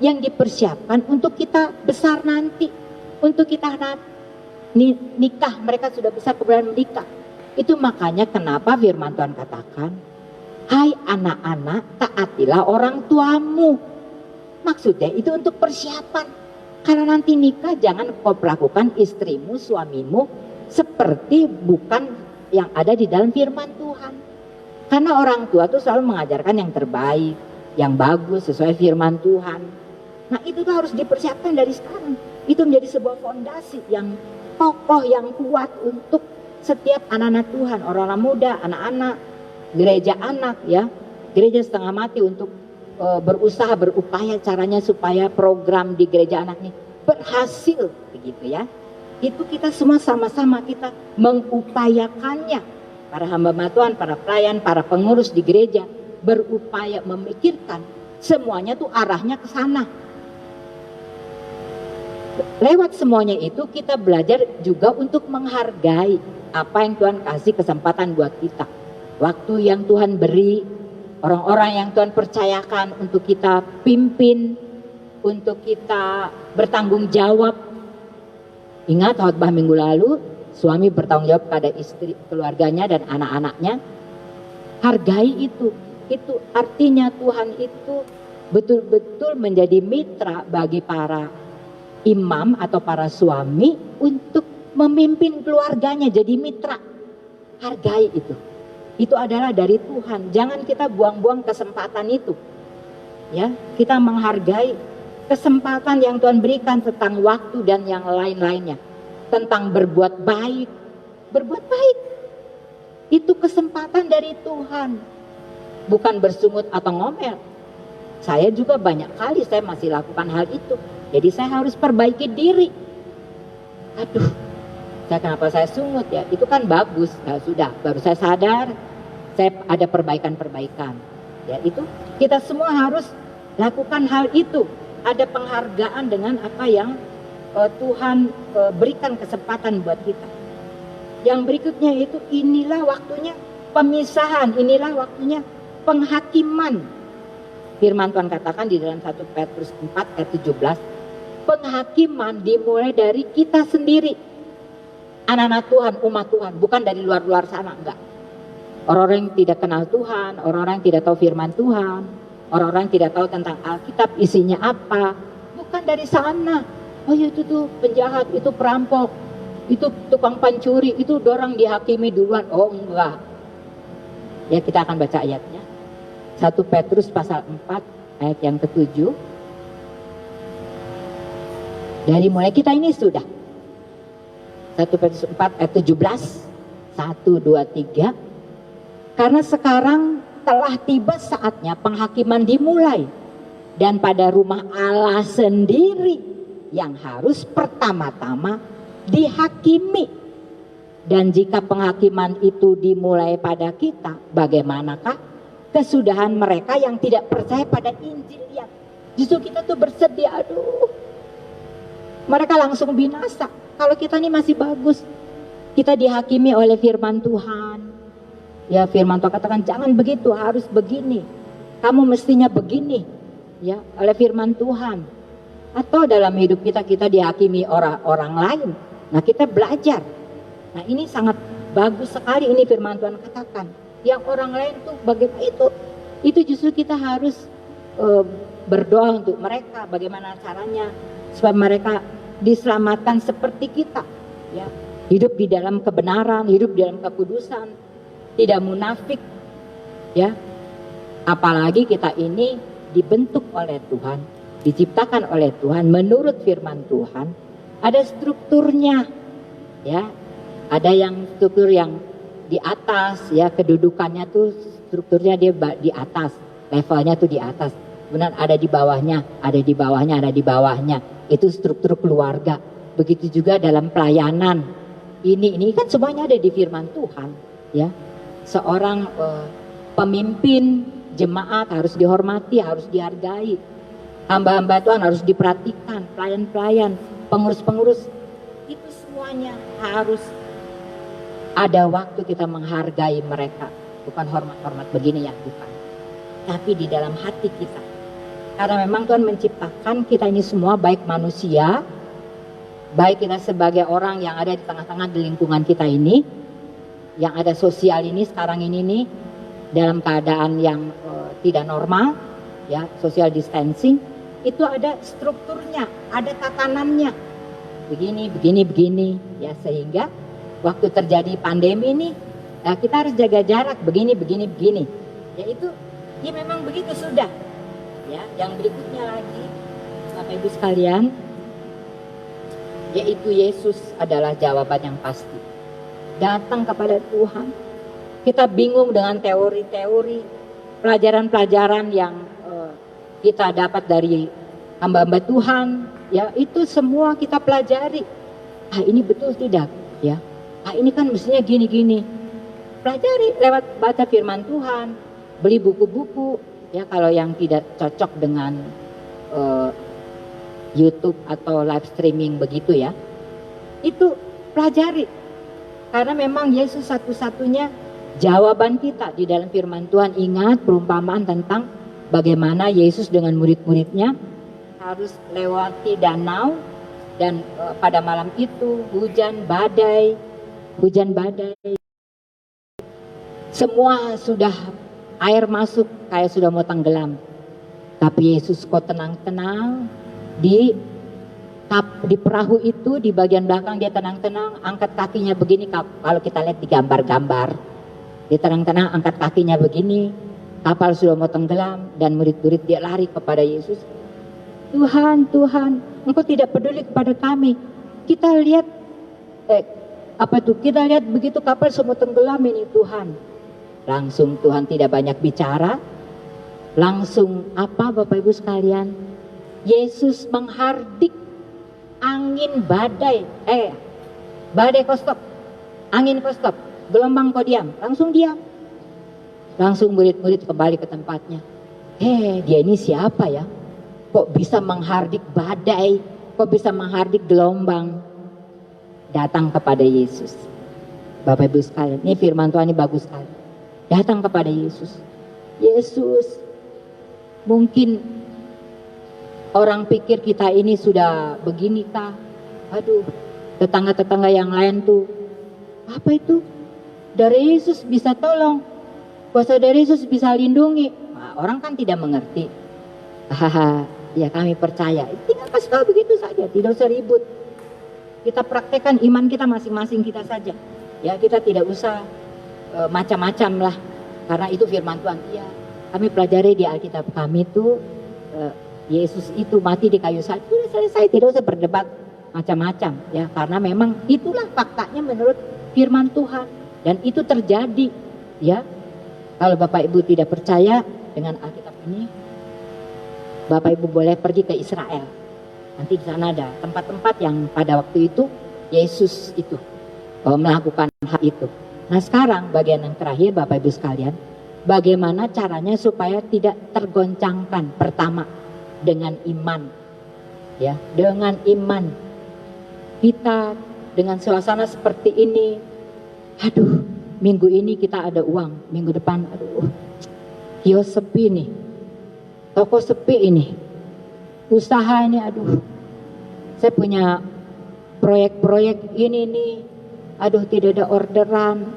yang dipersiapkan untuk kita besar nanti, untuk kita nikah, mereka sudah besar kemudian menikah. Itu makanya kenapa firman Tuhan katakan, hai anak-anak, taatilah orang tuamu. Maksudnya itu untuk persiapan. Karena nanti nikah jangan kau perlakukan istrimu, suamimu seperti bukan yang ada di dalam firman Tuhan. Karena orang tua tuh selalu mengajarkan yang terbaik, yang bagus sesuai firman Tuhan. Nah itu tuh harus dipersiapkan dari sekarang. Itu menjadi sebuah fondasi yang kokoh, yang kuat untuk setiap anak-anak Tuhan, orang-orang muda, anak-anak, gereja anak ya. Gereja setengah mati untuk berusaha, berupaya caranya supaya program di gereja anak ini berhasil begitu ya. Itu kita semua sama-sama kita mengupayakannya. Para hamba Tuhan, para pelayan, para pengurus di gereja berupaya memikirkan semuanya tuh arahnya ke sana. Lewat semuanya itu kita belajar juga untuk menghargai apa yang Tuhan kasih kesempatan buat kita. Waktu yang Tuhan beri, orang-orang yang Tuhan percayakan untuk kita pimpin, untuk kita bertanggung jawab. Ingat khotbah minggu lalu, suami bertanggung jawab pada istri, keluarganya dan anak-anaknya. Hargai itu. Itu artinya Tuhan itu betul-betul menjadi mitra bagi para imam atau para suami untuk memimpin keluarganya jadi mitra. Hargai itu. Itu adalah dari Tuhan. Jangan kita buang-buang kesempatan itu. Ya, kita menghargai kesempatan yang Tuhan berikan tentang waktu dan yang lain-lainnya. Tentang berbuat baik. Berbuat baik. Itu kesempatan dari Tuhan. Bukan bersungut atau ngomel. Saya juga banyak kali saya masih lakukan hal itu. Jadi saya harus perbaiki diri. Aduh, kenapa saya sungut ya? Itu kan bagus. Nah, sudah, baru saya sadar. Saya ada perbaikan-perbaikan. Ya, itu kita semua harus lakukan hal itu. Ada penghargaan dengan apa yang Tuhan berikan kesempatan buat kita. Yang berikutnya itu inilah waktunya pemisahan, inilah waktunya penghakiman. Firman Tuhan katakan di dalam 1 Petrus 4 ayat 17, penghakiman dimulai dari kita sendiri. Anak-anak Tuhan, umat Tuhan, bukan dari luar-luar sana, enggak. Orang-orang yang tidak kenal Tuhan, orang-orang yang tidak tahu firman Tuhan, orang-orang yang tidak tahu tentang Alkitab isinya apa, bukan dari sana. Oh itu tuh penjahat, itu perampok, itu tukang pencuri, itu dorang dihakimi duluan. Oh enggak. Ya kita akan baca ayatnya. 1 Petrus pasal 4 ayat yang ke-7. Dari mulai kita ini sudah. 1 Petrus 4 ayat 17. 1, 2, 3. Karena sekarang telah tiba saatnya penghakiman dimulai. Dan pada rumah Allah sendiri yang harus pertama-tama dihakimi. Dan jika penghakiman itu dimulai pada kita, bagaimanakah kesudahan mereka yang tidak percaya pada Injil yang justru kita tuh bersedih, aduh, mereka langsung binasa. Kalau kita ini masih bagus, kita dihakimi oleh firman Tuhan. Ya, firman Tuhan katakan jangan begitu, harus begini. Kamu mestinya begini, ya, oleh firman Tuhan. Atau dalam hidup kita dihakimi orang lain. Nah, kita belajar. Nah, ini sangat bagus sekali ini firman Tuhan katakan. Yang orang lain tuh bagaimana itu justru kita harus berdoa untuk mereka, bagaimana caranya supaya mereka diselamatkan seperti kita, ya. Hidup di dalam kebenaran, hidup di dalam kekudusan, tidak munafik, ya. Apalagi kita ini dibentuk oleh Tuhan, diciptakan oleh Tuhan menurut firman Tuhan, ada strukturnya, ya. Ada yang struktur yang di atas, ya, kedudukannya tuh strukturnya dia di atas, levelnya tuh di atas. Benar, ada di bawahnya, ada di bawahnya, ada di bawahnya. Itu struktur keluarga. Begitu juga dalam pelayanan. Ini kan semuanya ada di firman Tuhan, ya. Seorang pemimpin jemaat harus dihormati, harus dihargai. Hamba-hamba Tuhan harus diperhatikan, pelayan-pelayan, pengurus-pengurus. Itu semuanya harus ada waktu kita menghargai mereka. Bukan hormat-hormat begini ya, bukan. Tapi di dalam hati kita. Karena memang Tuhan menciptakan kita ini semua, baik manusia, baik kita sebagai orang yang ada di tengah-tengah di lingkungan kita ini, yang ada sosial ini sekarang ini nih, dalam keadaan yang tidak normal, ya, social distancing, itu ada strukturnya, ada tatanannya. Begini, ya, sehingga waktu terjadi pandemi ini, kita harus jaga jarak, begini. Ya itu, ya memang begitu sudah. Ya, yang berikutnya lagi, Bapak Ibu sekalian, yaitu Yesus adalah jawaban yang pasti. Datang kepada Tuhan. Kita bingung dengan teori-teori, pelajaran-pelajaran yang kita dapat dari hamba-hamba Tuhan. Ya, itu semua kita pelajari. Ini betul tidak? Ya. Ini kan mestinya gini-gini. Pelajari lewat baca firman Tuhan, beli buku-buku, ya, kalau yang tidak cocok dengan YouTube atau live streaming begitu, ya. Itu pelajari. Karena memang Yesus satu-satunya jawaban kita di dalam firman Tuhan. Ingat perumpamaan tentang bagaimana Yesus dengan murid-muridnya harus lewati danau dan pada malam itu hujan badai. Semua sudah air masuk kayak sudah mau tenggelam. Tapi Yesus kok tenang-tenang di perahu itu, di bagian belakang dia tenang-tenang, angkat kakinya begini. Kalau kita lihat di gambar-gambar, dia tenang-tenang angkat kakinya begini. Kapal sudah mau tenggelam dan murid-murid dia lari kepada Yesus. Tuhan, Engkau tidak peduli kepada kami. Kita lihat kita lihat begitu kapal semua tenggelam ini, Tuhan. Langsung Tuhan tidak banyak bicara. Langsung apa, Bapak Ibu sekalian? Yesus menghardik angin badai. Badai kau stop. Angin kau stop. Gelombang kau diam. Langsung diam. Langsung murid-murid kembali ke tempatnya. Dia ini siapa ya? Kok bisa menghardik badai? Kok bisa menghardik gelombang? Datang kepada Yesus. Bapak Ibu sekalian, ini firman Tuhan ini bagus sekali. Datang kepada Yesus. Yesus, mungkin orang pikir kita ini sudah begini kah? Aduh, tetangga-tetangga yang lain tuh, apa itu? Dari Yesus bisa tolong. Kuasa dari Yesus bisa lindungi. Orang kan tidak mengerti. Ya kami percaya. Tinggal kasih tahu begitu saja, tidak usah ribut. Kita praktekkan iman kita masing-masing kita saja. Ya, kita tidak usah macam-macam lah. Karena itu firman Tuhan. Ya, kami pelajari di Alkitab kami itu Yesus itu mati di kayu salib. Sudah selesai, tidak usah berdebat macam-macam. Ya, karena memang itulah faktanya menurut firman Tuhan. Dan itu terjadi. Ya, kalau Bapak Ibu tidak percaya dengan Alkitab ini, Bapak Ibu boleh pergi ke Israel. Nanti di sana ada tempat-tempat yang pada waktu itu Yesus itu melakukan hal itu. Nah sekarang bagian yang terakhir Bapak Ibu sekalian, bagaimana caranya supaya tidak tergoncangkan? Pertama, dengan iman. Ya, dengan iman. Kita dengan suasana seperti ini, aduh, minggu ini kita ada uang, minggu depan aduh, kios sepi nih, toko sepi ini, usaha ini aduh, saya punya proyek-proyek ini nih, aduh tidak ada orderan,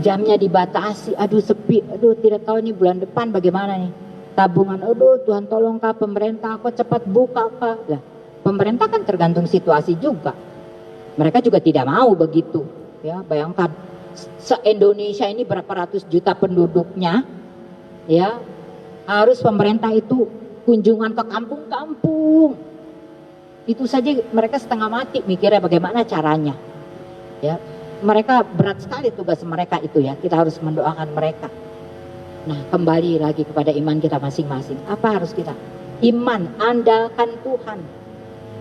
jamnya dibatasi, aduh sepi, aduh tidak tahu nih bulan depan bagaimana nih, tabungan, aduh Tuhan tolong kah pemerintah, kok cepat buka kah, lah pemerintah kan tergantung situasi juga, mereka juga tidak mau begitu, ya bayangkan se-Indonesia ini berapa ratus juta penduduknya, ya harus pemerintah itu kunjungan ke kampung-kampung, itu saja mereka setengah mati mikirnya bagaimana caranya, ya mereka berat sekali tugas mereka itu ya, kita harus mendoakan mereka. Nah kembali lagi kepada iman kita masing-masing, apa harus kita? Iman, andalkan Tuhan.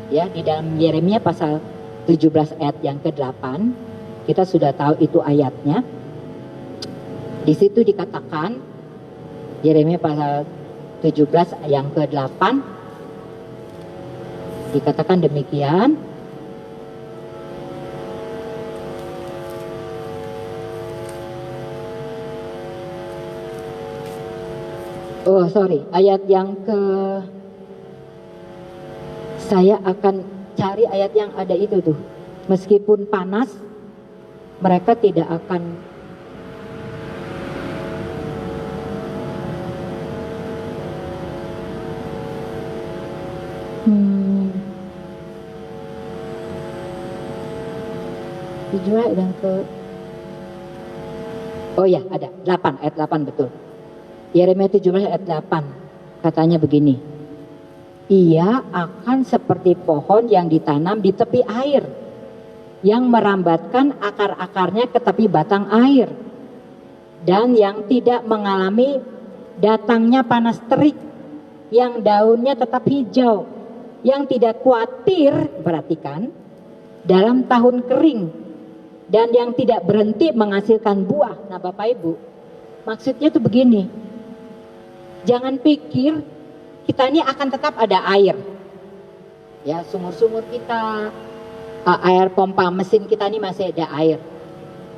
Ya di dalam Yeremia pasal 17 ayat yang ke-8 kita sudah tahu itu ayatnya. Di situ dikatakan Yeremia pasal 17 yang ke-8 dikatakan demikian. Oh sorry, ayat yang saya akan cari ayat yang ada itu tuh. Meskipun panas, mereka tidak akan dijual dan ke oh ya ada 8 ayat 8 betul. Yeremia 17 ayat 8 katanya begini. Ia akan seperti pohon yang ditanam di tepi air, yang merambatkan akar-akarnya ke tepi batang air, dan yang tidak mengalami datangnya panas terik, yang daunnya tetap hijau, yang tidak khawatir, perhatikan, dalam tahun kering, dan yang tidak berhenti menghasilkan buah. Nah Bapak Ibu, maksudnya tuh begini, jangan pikir kita ini akan tetap ada air, ya sumur-sumur kita, air pompa mesin kita ini masih ada air.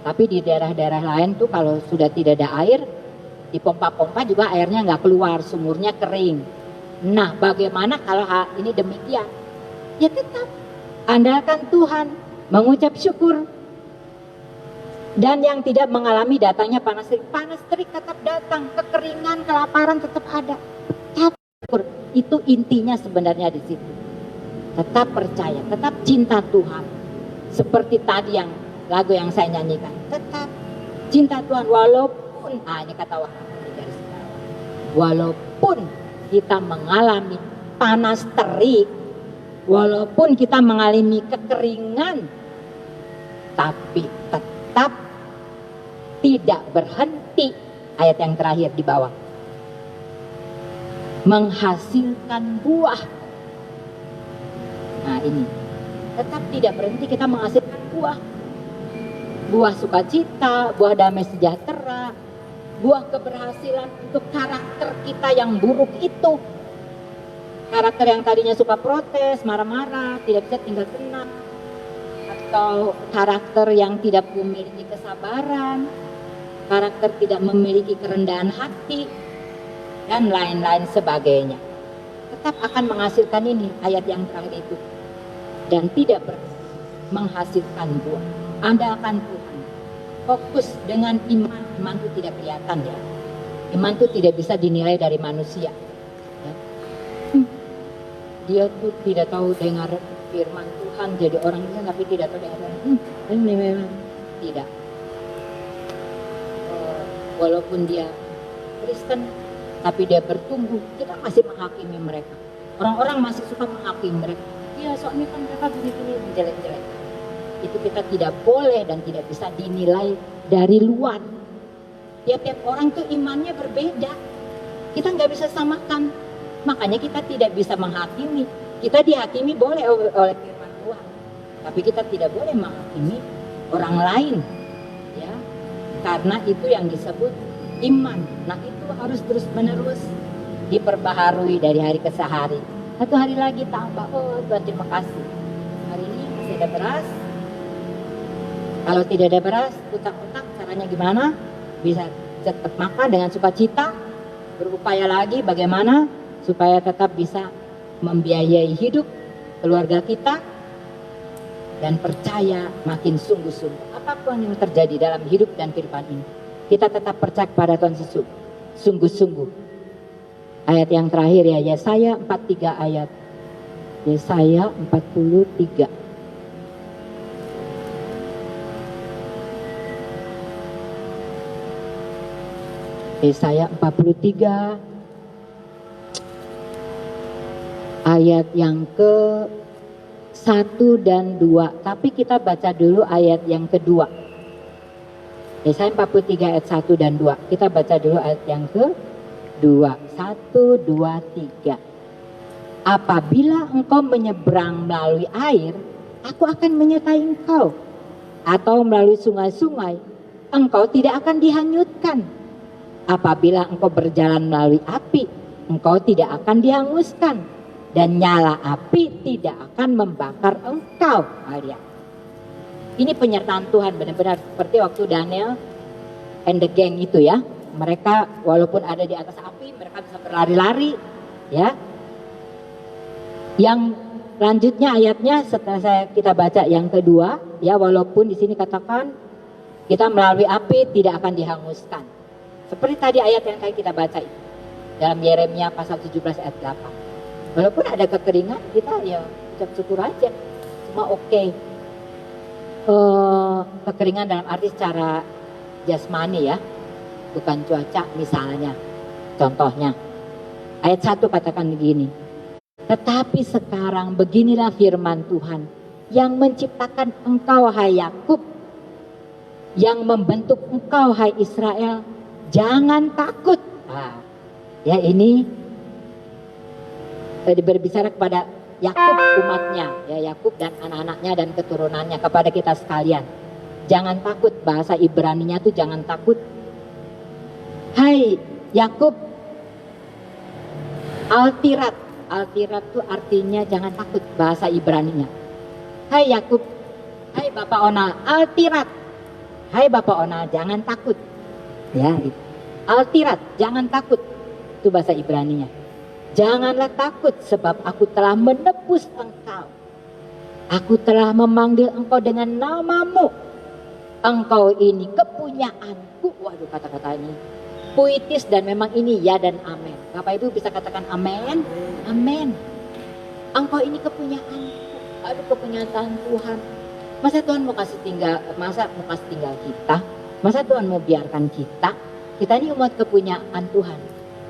Tapi di daerah-daerah lain tuh kalau sudah tidak ada air, di pompa-pompa juga airnya nggak keluar, sumurnya kering. Nah bagaimana kalau hal ini demikian? Ya tetap andalkan Tuhan, mengucap syukur. Dan yang tidak mengalami datangnya panas terik tetap datang, kekeringan, kelaparan tetap ada. Itu intinya sebenarnya di situ. Tetap percaya, tetap cinta Tuhan. Seperti tadi yang lagu yang saya nyanyikan, tetap cinta Tuhan walaupun ini kata walaupun kita mengalami panas terik, walaupun kita mengalami kekeringan, tapi tetap tidak berhenti. Ayat yang terakhir di bawah, menghasilkan buah. Nah ini tetap tidak berhenti kita menghasilkan buah. Buah sukacita, buah damai sejahtera, buah keberhasilan untuk karakter kita yang buruk itu. Karakter yang tadinya suka protes, marah-marah, tidak bisa tinggal tenang. Atau karakter yang tidak memiliki kesabaran, karakter tidak memiliki kerendahan hati, dan lain-lain sebagainya. Tetap akan menghasilkan ini, ayat yang terakhir itu. Dan tidak menghasilkan buah. Andalkan Tuhan. Fokus dengan iman. Iman itu tidak kelihatan ya. Iman itu tidak bisa dinilai dari manusia. Ya. Dia tuh tidak tahu dengar firman Tuhan, jadi orang Kristen tapi tidak tahu dengar ini memang tidak. Walaupun dia Kristen, tapi dia bertumbuh, kita masih menghakimi mereka. Orang-orang masih suka menghakimi mereka. Ya soalnya kan mereka begini jelek-jelek. Itu kita tidak boleh dan tidak bisa dinilai dari luar. Tiap-tiap orang tuh imannya berbeda. Kita nggak bisa samakan. Makanya kita tidak bisa menghakimi. Kita dihakimi boleh oleh firman Tuhan. Tapi kita tidak boleh menghakimi orang lain, ya, karena itu yang disebut iman. Nah itu harus terus menerus diperbaharui dari hari ke hari. Satu hari lagi tambah, oh Tuhan terima kasih. Hari ini masih ada beras. Kalau tidak ada beras, utak-utak caranya gimana? Bisa tetap makan dengan sukacita, berupaya lagi bagaimana supaya tetap bisa membiayai hidup keluarga kita, dan percaya makin sungguh-sungguh. Apapun yang terjadi dalam hidup dan kehidupan ini, kita tetap percaya kepada Tuhan Yesus, sungguh-sungguh. Ayat yang terakhir ya, Yesaya 43 ayat. Yesaya 43. Yesaya 43 ayat yang ke 1 dan 2. Tapi kita baca dulu ayat yang kedua. Yesaya 43 ayat 1 dan 2. Kita baca dulu ayat yang kedua. 1, 2, 3. Apabila engkau menyeberang melalui air, aku akan menyertai engkau. Atau melalui sungai-sungai, engkau tidak akan dihanyutkan. Apabila engkau berjalan melalui api, engkau tidak akan dihanguskan. Dan nyala api tidak akan membakar engkau. Lihat. Ini penyertaan Tuhan benar-benar seperti waktu Daniel and the gang itu ya. Mereka walaupun ada di atas api, mereka bisa berlari-lari, ya. Yang lanjutnya ayatnya setelah kita baca yang kedua, ya, walaupun di sini katakan kita melalui api tidak akan dihanguskan. Seperti tadi ayat yang tadi kita baca itu, dalam Yeremia pasal 17 ayat 8. Walaupun ada kekeringan, kita ya ucap syukur aja, semua oke. Kekeringan dalam arti secara jasmani ya, bukan cuaca misalnya. Contohnya ayat 1 katakan begini, tetapi sekarang beginilah firman Tuhan yang menciptakan engkau hai Yakub, yang membentuk engkau hai Israel, jangan takut. Ya ini berbicara kepada Yakub umatnya, ya Yakub dan anak-anaknya dan keturunannya, kepada kita sekalian. Jangan takut, bahasa Ibraninya tuh jangan takut. Hai Yakub, Altirat itu artinya jangan takut bahasa Ibraninya. Hai Yakub, hai Bapak Ona, Altirat. Hai Bapak Ona, jangan takut. Ya, itu. Altirat, jangan takut. Itu bahasa Ibraninya. Janganlah takut sebab aku telah menebus engkau. Aku telah memanggil engkau dengan namamu. Engkau ini kepunyaanku. Waduh, kata-katanya puitis dan memang ini ya dan amin. Bapak Ibu bisa katakan amin. Amin. Engkau ini kepunyaanku. Aduh, kepunyaan Tuhan. Masa Tuhan mau kasih tinggal kita? Masa Tuhan mau biarkan kita? Kita ini umat kepunyaan Tuhan.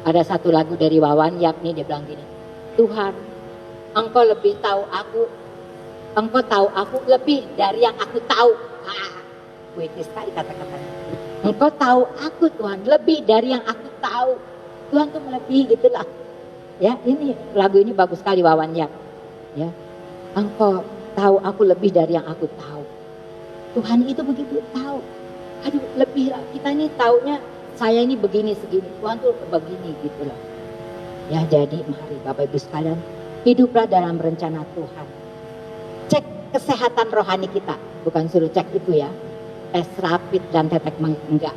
Ada satu lagu dari Wawan yakni dia bilang gini, Tuhan, engkau lebih tahu aku, engkau tahu aku lebih dari yang aku tahu. Puitis sekali kata-katanya. Engkau tahu aku Tuhan lebih dari yang aku tahu. Tuhan tuh melebihi gitulah. Ya, ini lagu ini bagus sekali Wawan ya. Ya. Engkau tahu aku lebih dari yang aku tahu. Tuhan itu begitu tahu. Aduh, lebih lah. Kita ini taunya saya ini begini segini. Tuhan tuh begini gitu loh. Ya, jadi mari Bapak Ibu sekalian, hiduplah dalam rencana Tuhan. Cek kesehatan rohani kita, bukan suruh cek itu ya. Tes rapid dan tetek enggak.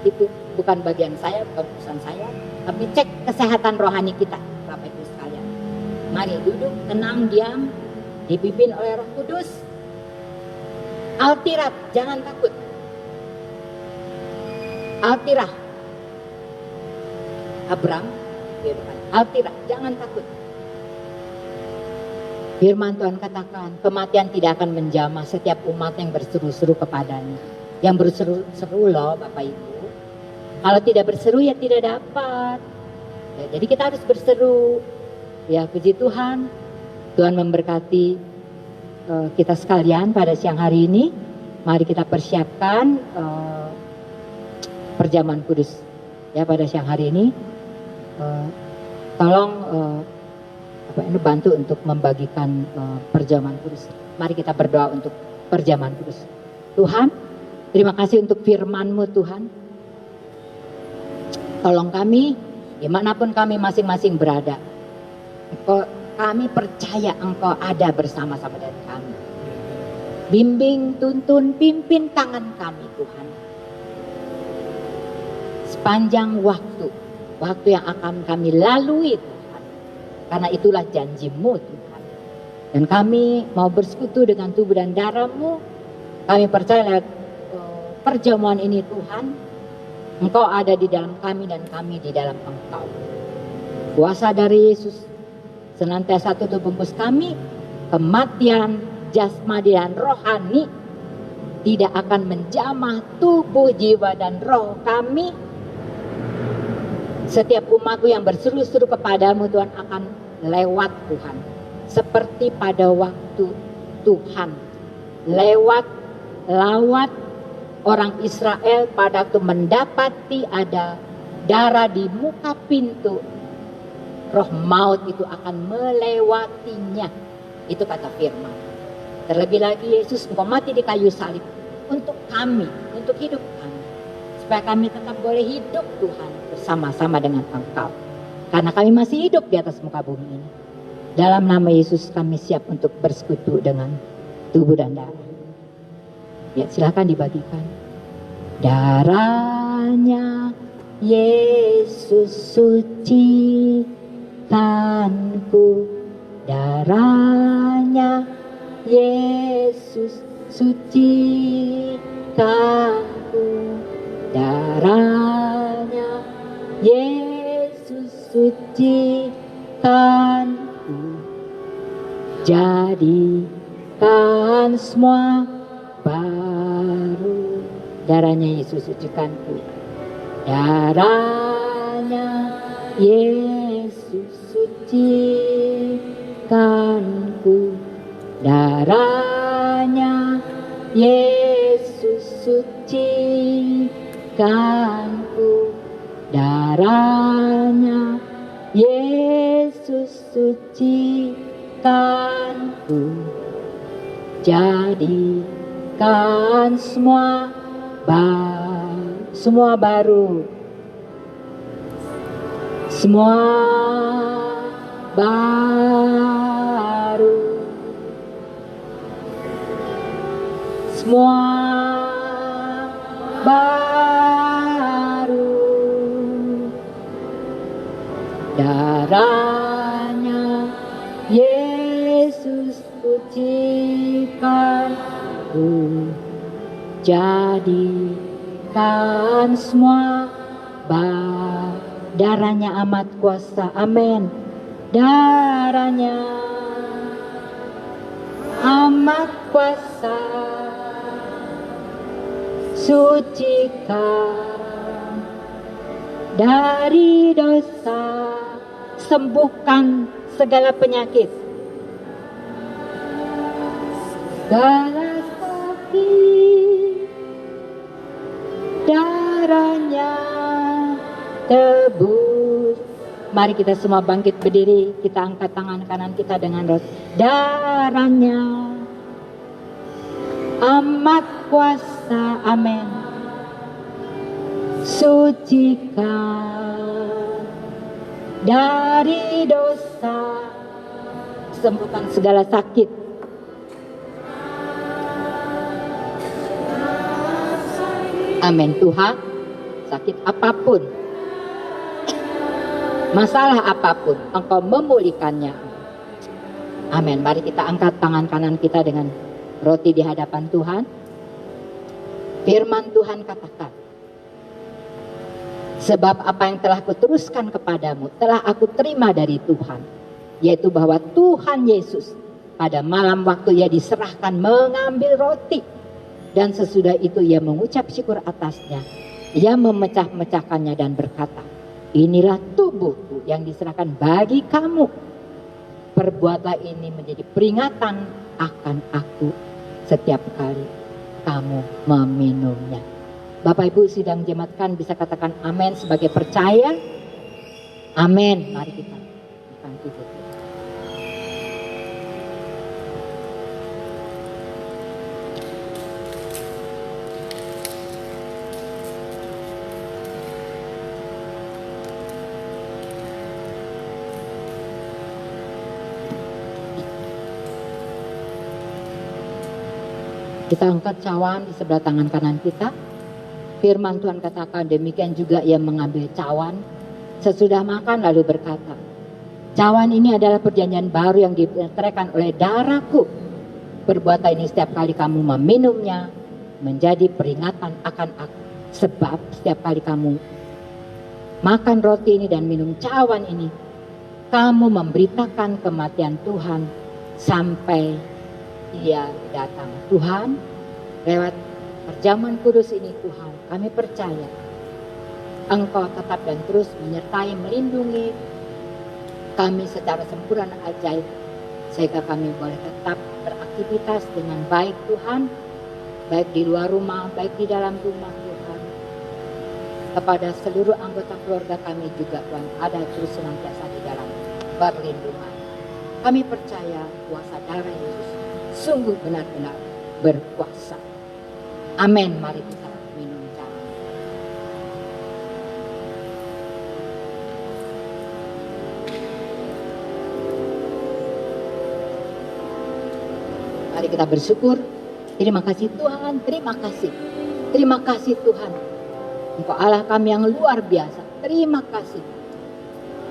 Itu bukan bagian saya, bukan urusan saya, tapi cek kesehatan rohani kita, Bapak Ibu sekalian. Mari duduk, tenang, diam, dipimpin oleh Roh Kudus. Altirat, jangan takut. Altirah, Abram, Altirah, jangan takut. Firman Tuhan katakan, kematian tidak akan menjamah setiap umat yang berseru-seru kepadanya. Yang berseru-seru loh Bapak Ibu. Kalau tidak berseru ya tidak dapat. Ya, jadi kita harus berseru. Ya, puji Tuhan. Tuhan memberkati kita sekalian pada siang hari ini. Mari kita persiapkan perjamuan kudus. Ya, pada siang hari ini. Tolong bantu untuk membagikan perjamuan kudus. Mari kita berdoa untuk perjamuan kudus. Tuhan, terima kasih untuk firman-Mu Tuhan. Tolong kami, dimanapun kami masing-masing berada. Kami percaya Engkau ada bersama-sama dengan kami. Bimbing, tuntun, pimpin tangan kami Tuhan. Sepanjang waktu yang akan kami lalui Tuhan. Karena itulah janji-Mu Tuhan. Dan kami mau bersekutu dengan tubuh dan darah-Mu. Kami percaya perjamuan ini Tuhan, Engkau ada di dalam kami dan kami di dalam Engkau. Kuasa dari Yesus senantiasa tutup bungkus kami, kematian jasmani dan rohani tidak akan menjamah tubuh, jiwa dan roh kami. Setiap umat-Mu yang berseru-seru kepadamu Tuhan akan lewat Tuhan. Seperti pada waktu Tuhan lewat orang Israel pada waktu mendapati ada darah di muka pintu, roh maut itu akan melewatinya. Itu kata firman. Terlebih lagi Yesus Engkau mati di kayu salib untuk kami, untuk hidup kami, supaya kami tetap boleh hidup Tuhan bersama-sama dengan Engkau. Karena kami masih hidup di atas muka bumi ini. Dalam nama Yesus kami siap untuk bersekutu dengan tubuh dan darah. Ya, silakan dibagikan. Darahnya Yesus sucikanku, darahnya Yesus sucikanku, darahnya Yesus sucikanku, jadikan semua baru. Darahnya Yesus sucikanku, darahnya Yesus sucikanku, darahnya Yesus sucikanku, darahnya Yesus sucikanku, jadikan semua baru, semua baru, semua baru. Darahnya Yesus sucikanku, jadikan semua darahnya amat kuasa. Amin. Darahnya amat kuasa, sucikan dari dosa, sembuhkan segala penyakit, segala sakit. Darahnya tebus. Mari kita semua bangkit berdiri, kita angkat tangan kanan kita dengan roh. Darahnya amat kuasa, amin. Sucikan dari dosa, sembuhkan segala sakit. Amin. Tuhan, sakit apapun, masalah apapun, Engkau memulihkannya. Amin. Mari kita angkat tangan kanan kita dengan roti di hadapan Tuhan. Firman Tuhan katakan, sebab apa yang telah kuteruskan kepadamu telah aku terima dari Tuhan, yaitu bahwa Tuhan Yesus pada malam waktu Ia diserahkan mengambil roti, dan sesudah itu Ia mengucap syukur atasnya. Ia memecah-mecahkannya dan berkata, inilah tubuhku yang diserahkan bagi kamu. Perbuatlah ini menjadi peringatan akan aku setiap kali kamu meminumnya. Bapak Ibu sidang jemaatkan bisa katakan amin sebagai percaya. Amin. Mari kita akan tutup. Kita angkat cawan di sebelah tangan kanan kita. Firman Tuhan katakan demikian juga ia mengambil cawan sesudah makan lalu berkata, cawan ini adalah perjanjian baru yang diteraikan oleh darahku. Perbuatan ini setiap kali kamu meminumnya menjadi peringatan akan aku. Sebab setiap kali kamu makan roti ini dan minum cawan ini, kamu memberitakan kematian Tuhan sampai Dia datang. Tuhan, lewat perjamuan kudus ini Tuhan, kami percaya Engkau tetap dan terus menyertai, melindungi kami secara sempurna dan ajaib, sehingga kami boleh tetap beraktivitas dengan baik Tuhan, baik di luar rumah, baik di dalam rumah Tuhan. Kepada seluruh anggota keluarga kami juga Tuhan, ada terus senantiasa di dalam perlindungan. Kami percaya kuasa darah Yesus sungguh benar-benar berkuasa. Amin. Mari kita minum cawan. Mari kita bersyukur. Terima kasih Tuhan, terima kasih. Terima kasih Tuhan. Engkau Allah kami yang luar biasa. Terima kasih.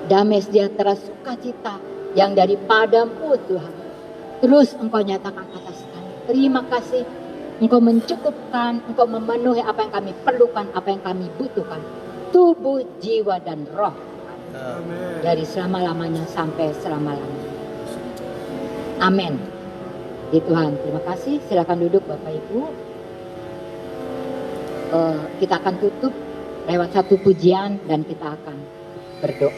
Damai sejahtera sukacita yang daripadamu Tuhan. Terus Engkau nyatakan atas kami. Terima kasih. Engkau mencukupkan, Engkau memenuhi apa yang kami perlukan, apa yang kami butuhkan. Tubuh, jiwa, dan roh. Amen. Dari selama-lamanya sampai selama-lamanya. Amin. Di Tuhan, terima kasih. Silakan duduk Bapak Ibu. Kita akan tutup lewat satu pujian dan kita akan berdoa.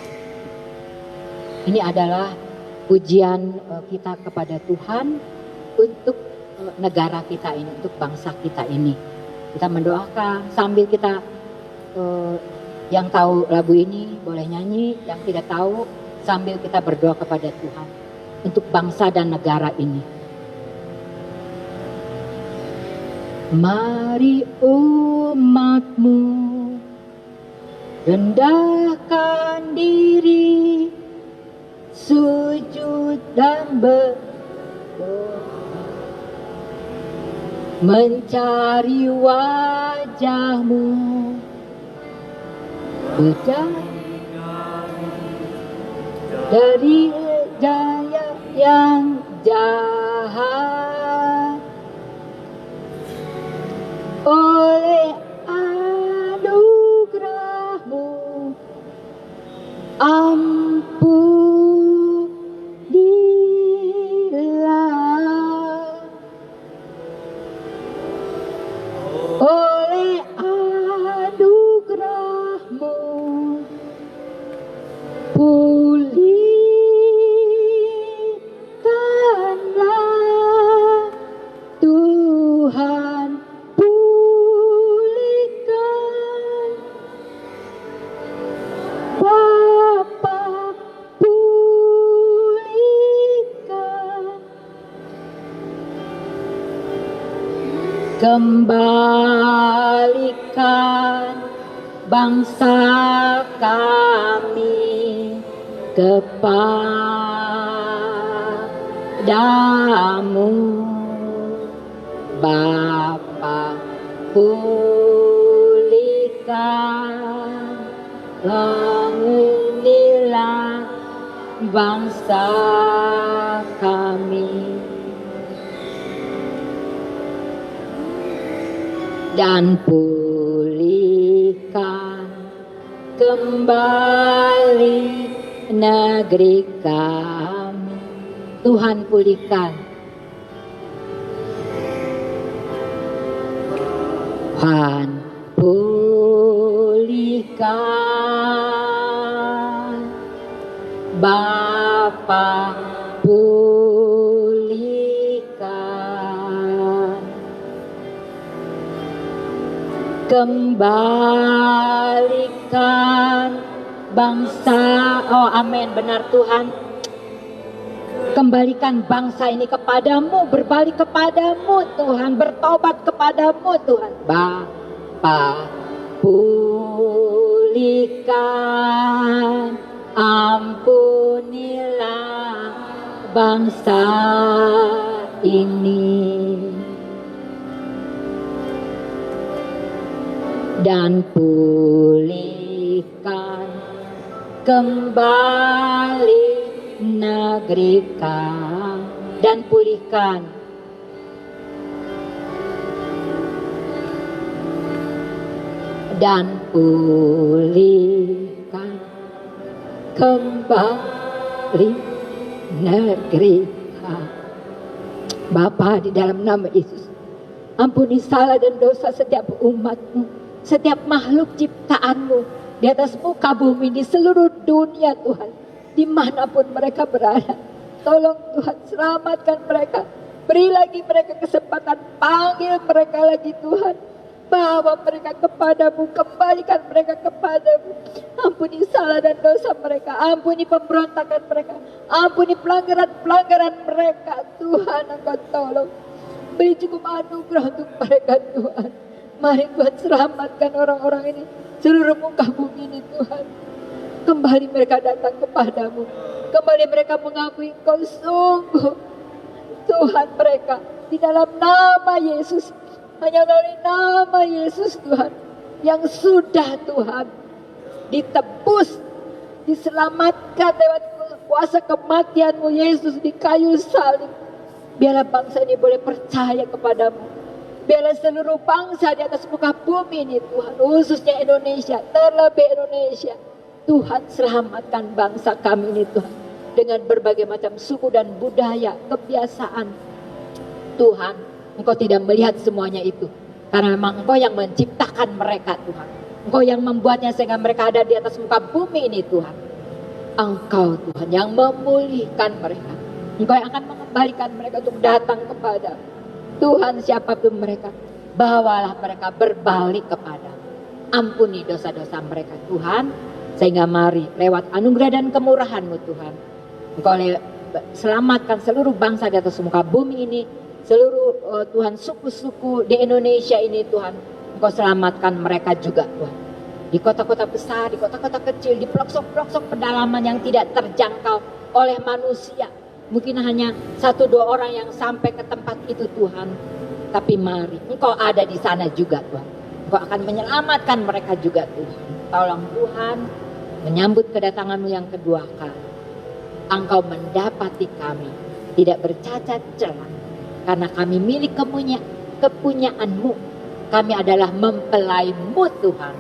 Ini adalah pujian kita kepada Tuhan untuk negara kita ini, untuk bangsa kita ini. Kita mendoakan sambil kita yang tahu lagu ini boleh nyanyi, yang tidak tahu sambil kita berdoa kepada Tuhan untuk bangsa dan negara ini. Mari umatmu rendahkan diri, sujud dan berdoa, mencari wajahmu, dari jaya yang jahat, oleh anugerahmu ampunilah, oleh anugerahmu pulihkanlah Tuhan, pulihkan Bapa, pulihkan, kembalikan bangsa kami kepadamu Bapa, pulihkan, bangunilah bangsa kami dan pulihkan kembali negeri kami. Tuhan pulihkan, Tuhan pulihkan, Bapa pulihkan, kembalikan bangsa. Oh amin, benar Tuhan. Kembalikan bangsa ini kepadamu, berbalik kepadamu Tuhan, bertobat kepadamu Tuhan. Bapa pulihkan, ampunilah bangsa ini. dan pulihkan kembali negeri kami, dan pulihkan kembali negeri kami. Bapa, di dalam nama Yesus, ampuni salah dan dosa setiap umat-Mu, setiap makhluk ciptaan-Mu di atas muka bumi, di seluruh dunia Tuhan, dimanapun mereka berada. Tolong Tuhan, selamatkan mereka, beri lagi mereka kesempatan, panggil mereka lagi Tuhan, bawa mereka kepadamu, kembalikan mereka kepadamu. Ampuni salah dan dosa mereka, ampuni pemberontakan mereka, ampuni pelanggaran-pelanggaran mereka. Tuhan, Engkau tolong, beri cukup anugerah untuk mereka Tuhan. Mari Tuhan, selamatkan orang-orang ini, seluruh muka bumi ini Tuhan. Kembali mereka datang kepadamu, kembali mereka mengakui Engkau sungguh Tuhan mereka. Di dalam nama Yesus, hanya melalui nama Yesus Tuhan, yang sudah Tuhan ditebus, diselamatkan lewat kuasa kematian-Mu Yesus di kayu salib. Biarlah bangsa ini boleh percaya kepadamu. Biarlah seluruh bangsa di atas muka bumi ini Tuhan, khususnya Indonesia, terlebih Indonesia, Tuhan selamatkan bangsa kami ini Tuhan, dengan berbagai macam suku dan budaya, kebiasaan. Tuhan, Engkau tidak melihat semuanya itu, karena memang Engkau yang menciptakan mereka Tuhan. Engkau yang membuatnya sehingga mereka ada di atas muka bumi ini Tuhan. Engkau Tuhan yang memulihkan mereka. Engkau yang akan mengembalikan mereka untuk datang kepada Tuhan, siapapun mereka, bawalah mereka berbalik kepada. Ampuni dosa-dosa mereka Tuhan, sehingga mari lewat anugerah dan kemurahan-Mu Tuhan, Engkau selamatkan seluruh bangsa di atas muka bumi ini, seluruh Tuhan suku-suku di Indonesia ini Tuhan. Engkau selamatkan mereka juga Tuhan, di kota-kota besar, di kota-kota kecil, di pelosok-pelosok pedalaman yang tidak terjangkau oleh manusia. Mungkin hanya 1-2 orang yang sampai ke tempat itu Tuhan. Tapi mari, Engkau ada di sana juga Tuhan. Engkau akan menyelamatkan mereka juga Tuhan. Tolong Tuhan, menyambut kedatangan-Mu yang kedua kali, Engkau mendapati kami tidak bercacat celah, karena kami milik kepunyaan-Mu. Kami adalah mempelai-Mu Tuhan.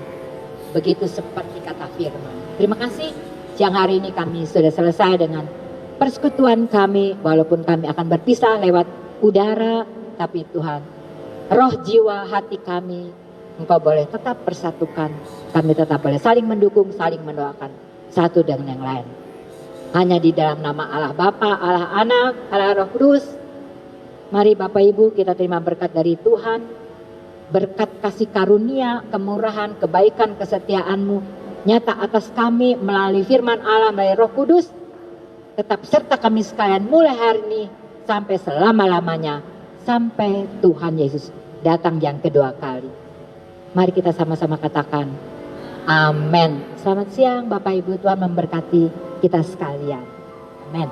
Begitu seperti kata firman. Terima kasih, siang hari ini kami sudah selesai dengan persekutuan kami, walaupun kami akan berpisah lewat udara, tapi Tuhan, roh, jiwa, hati kami, Engkau boleh tetap persatukan. Kami tetap boleh saling mendukung, saling mendoakan satu dengan yang lain. Hanya di dalam nama Allah Bapa, Allah Anak, Allah Roh Kudus. Mari Bapak Ibu, kita terima berkat dari Tuhan, berkat kasih karunia, kemurahan, kebaikan, kesetiaan-Mu nyata atas kami melalui firman Allah, melalui Roh Kudus. Tetap serta kami sekalian mulai hari ini sampai selama-lamanya, sampai Tuhan Yesus datang yang kedua kali. Mari kita sama-sama katakan amin. Selamat siang Bapak Ibu, Tuhan memberkati kita sekalian. Amin.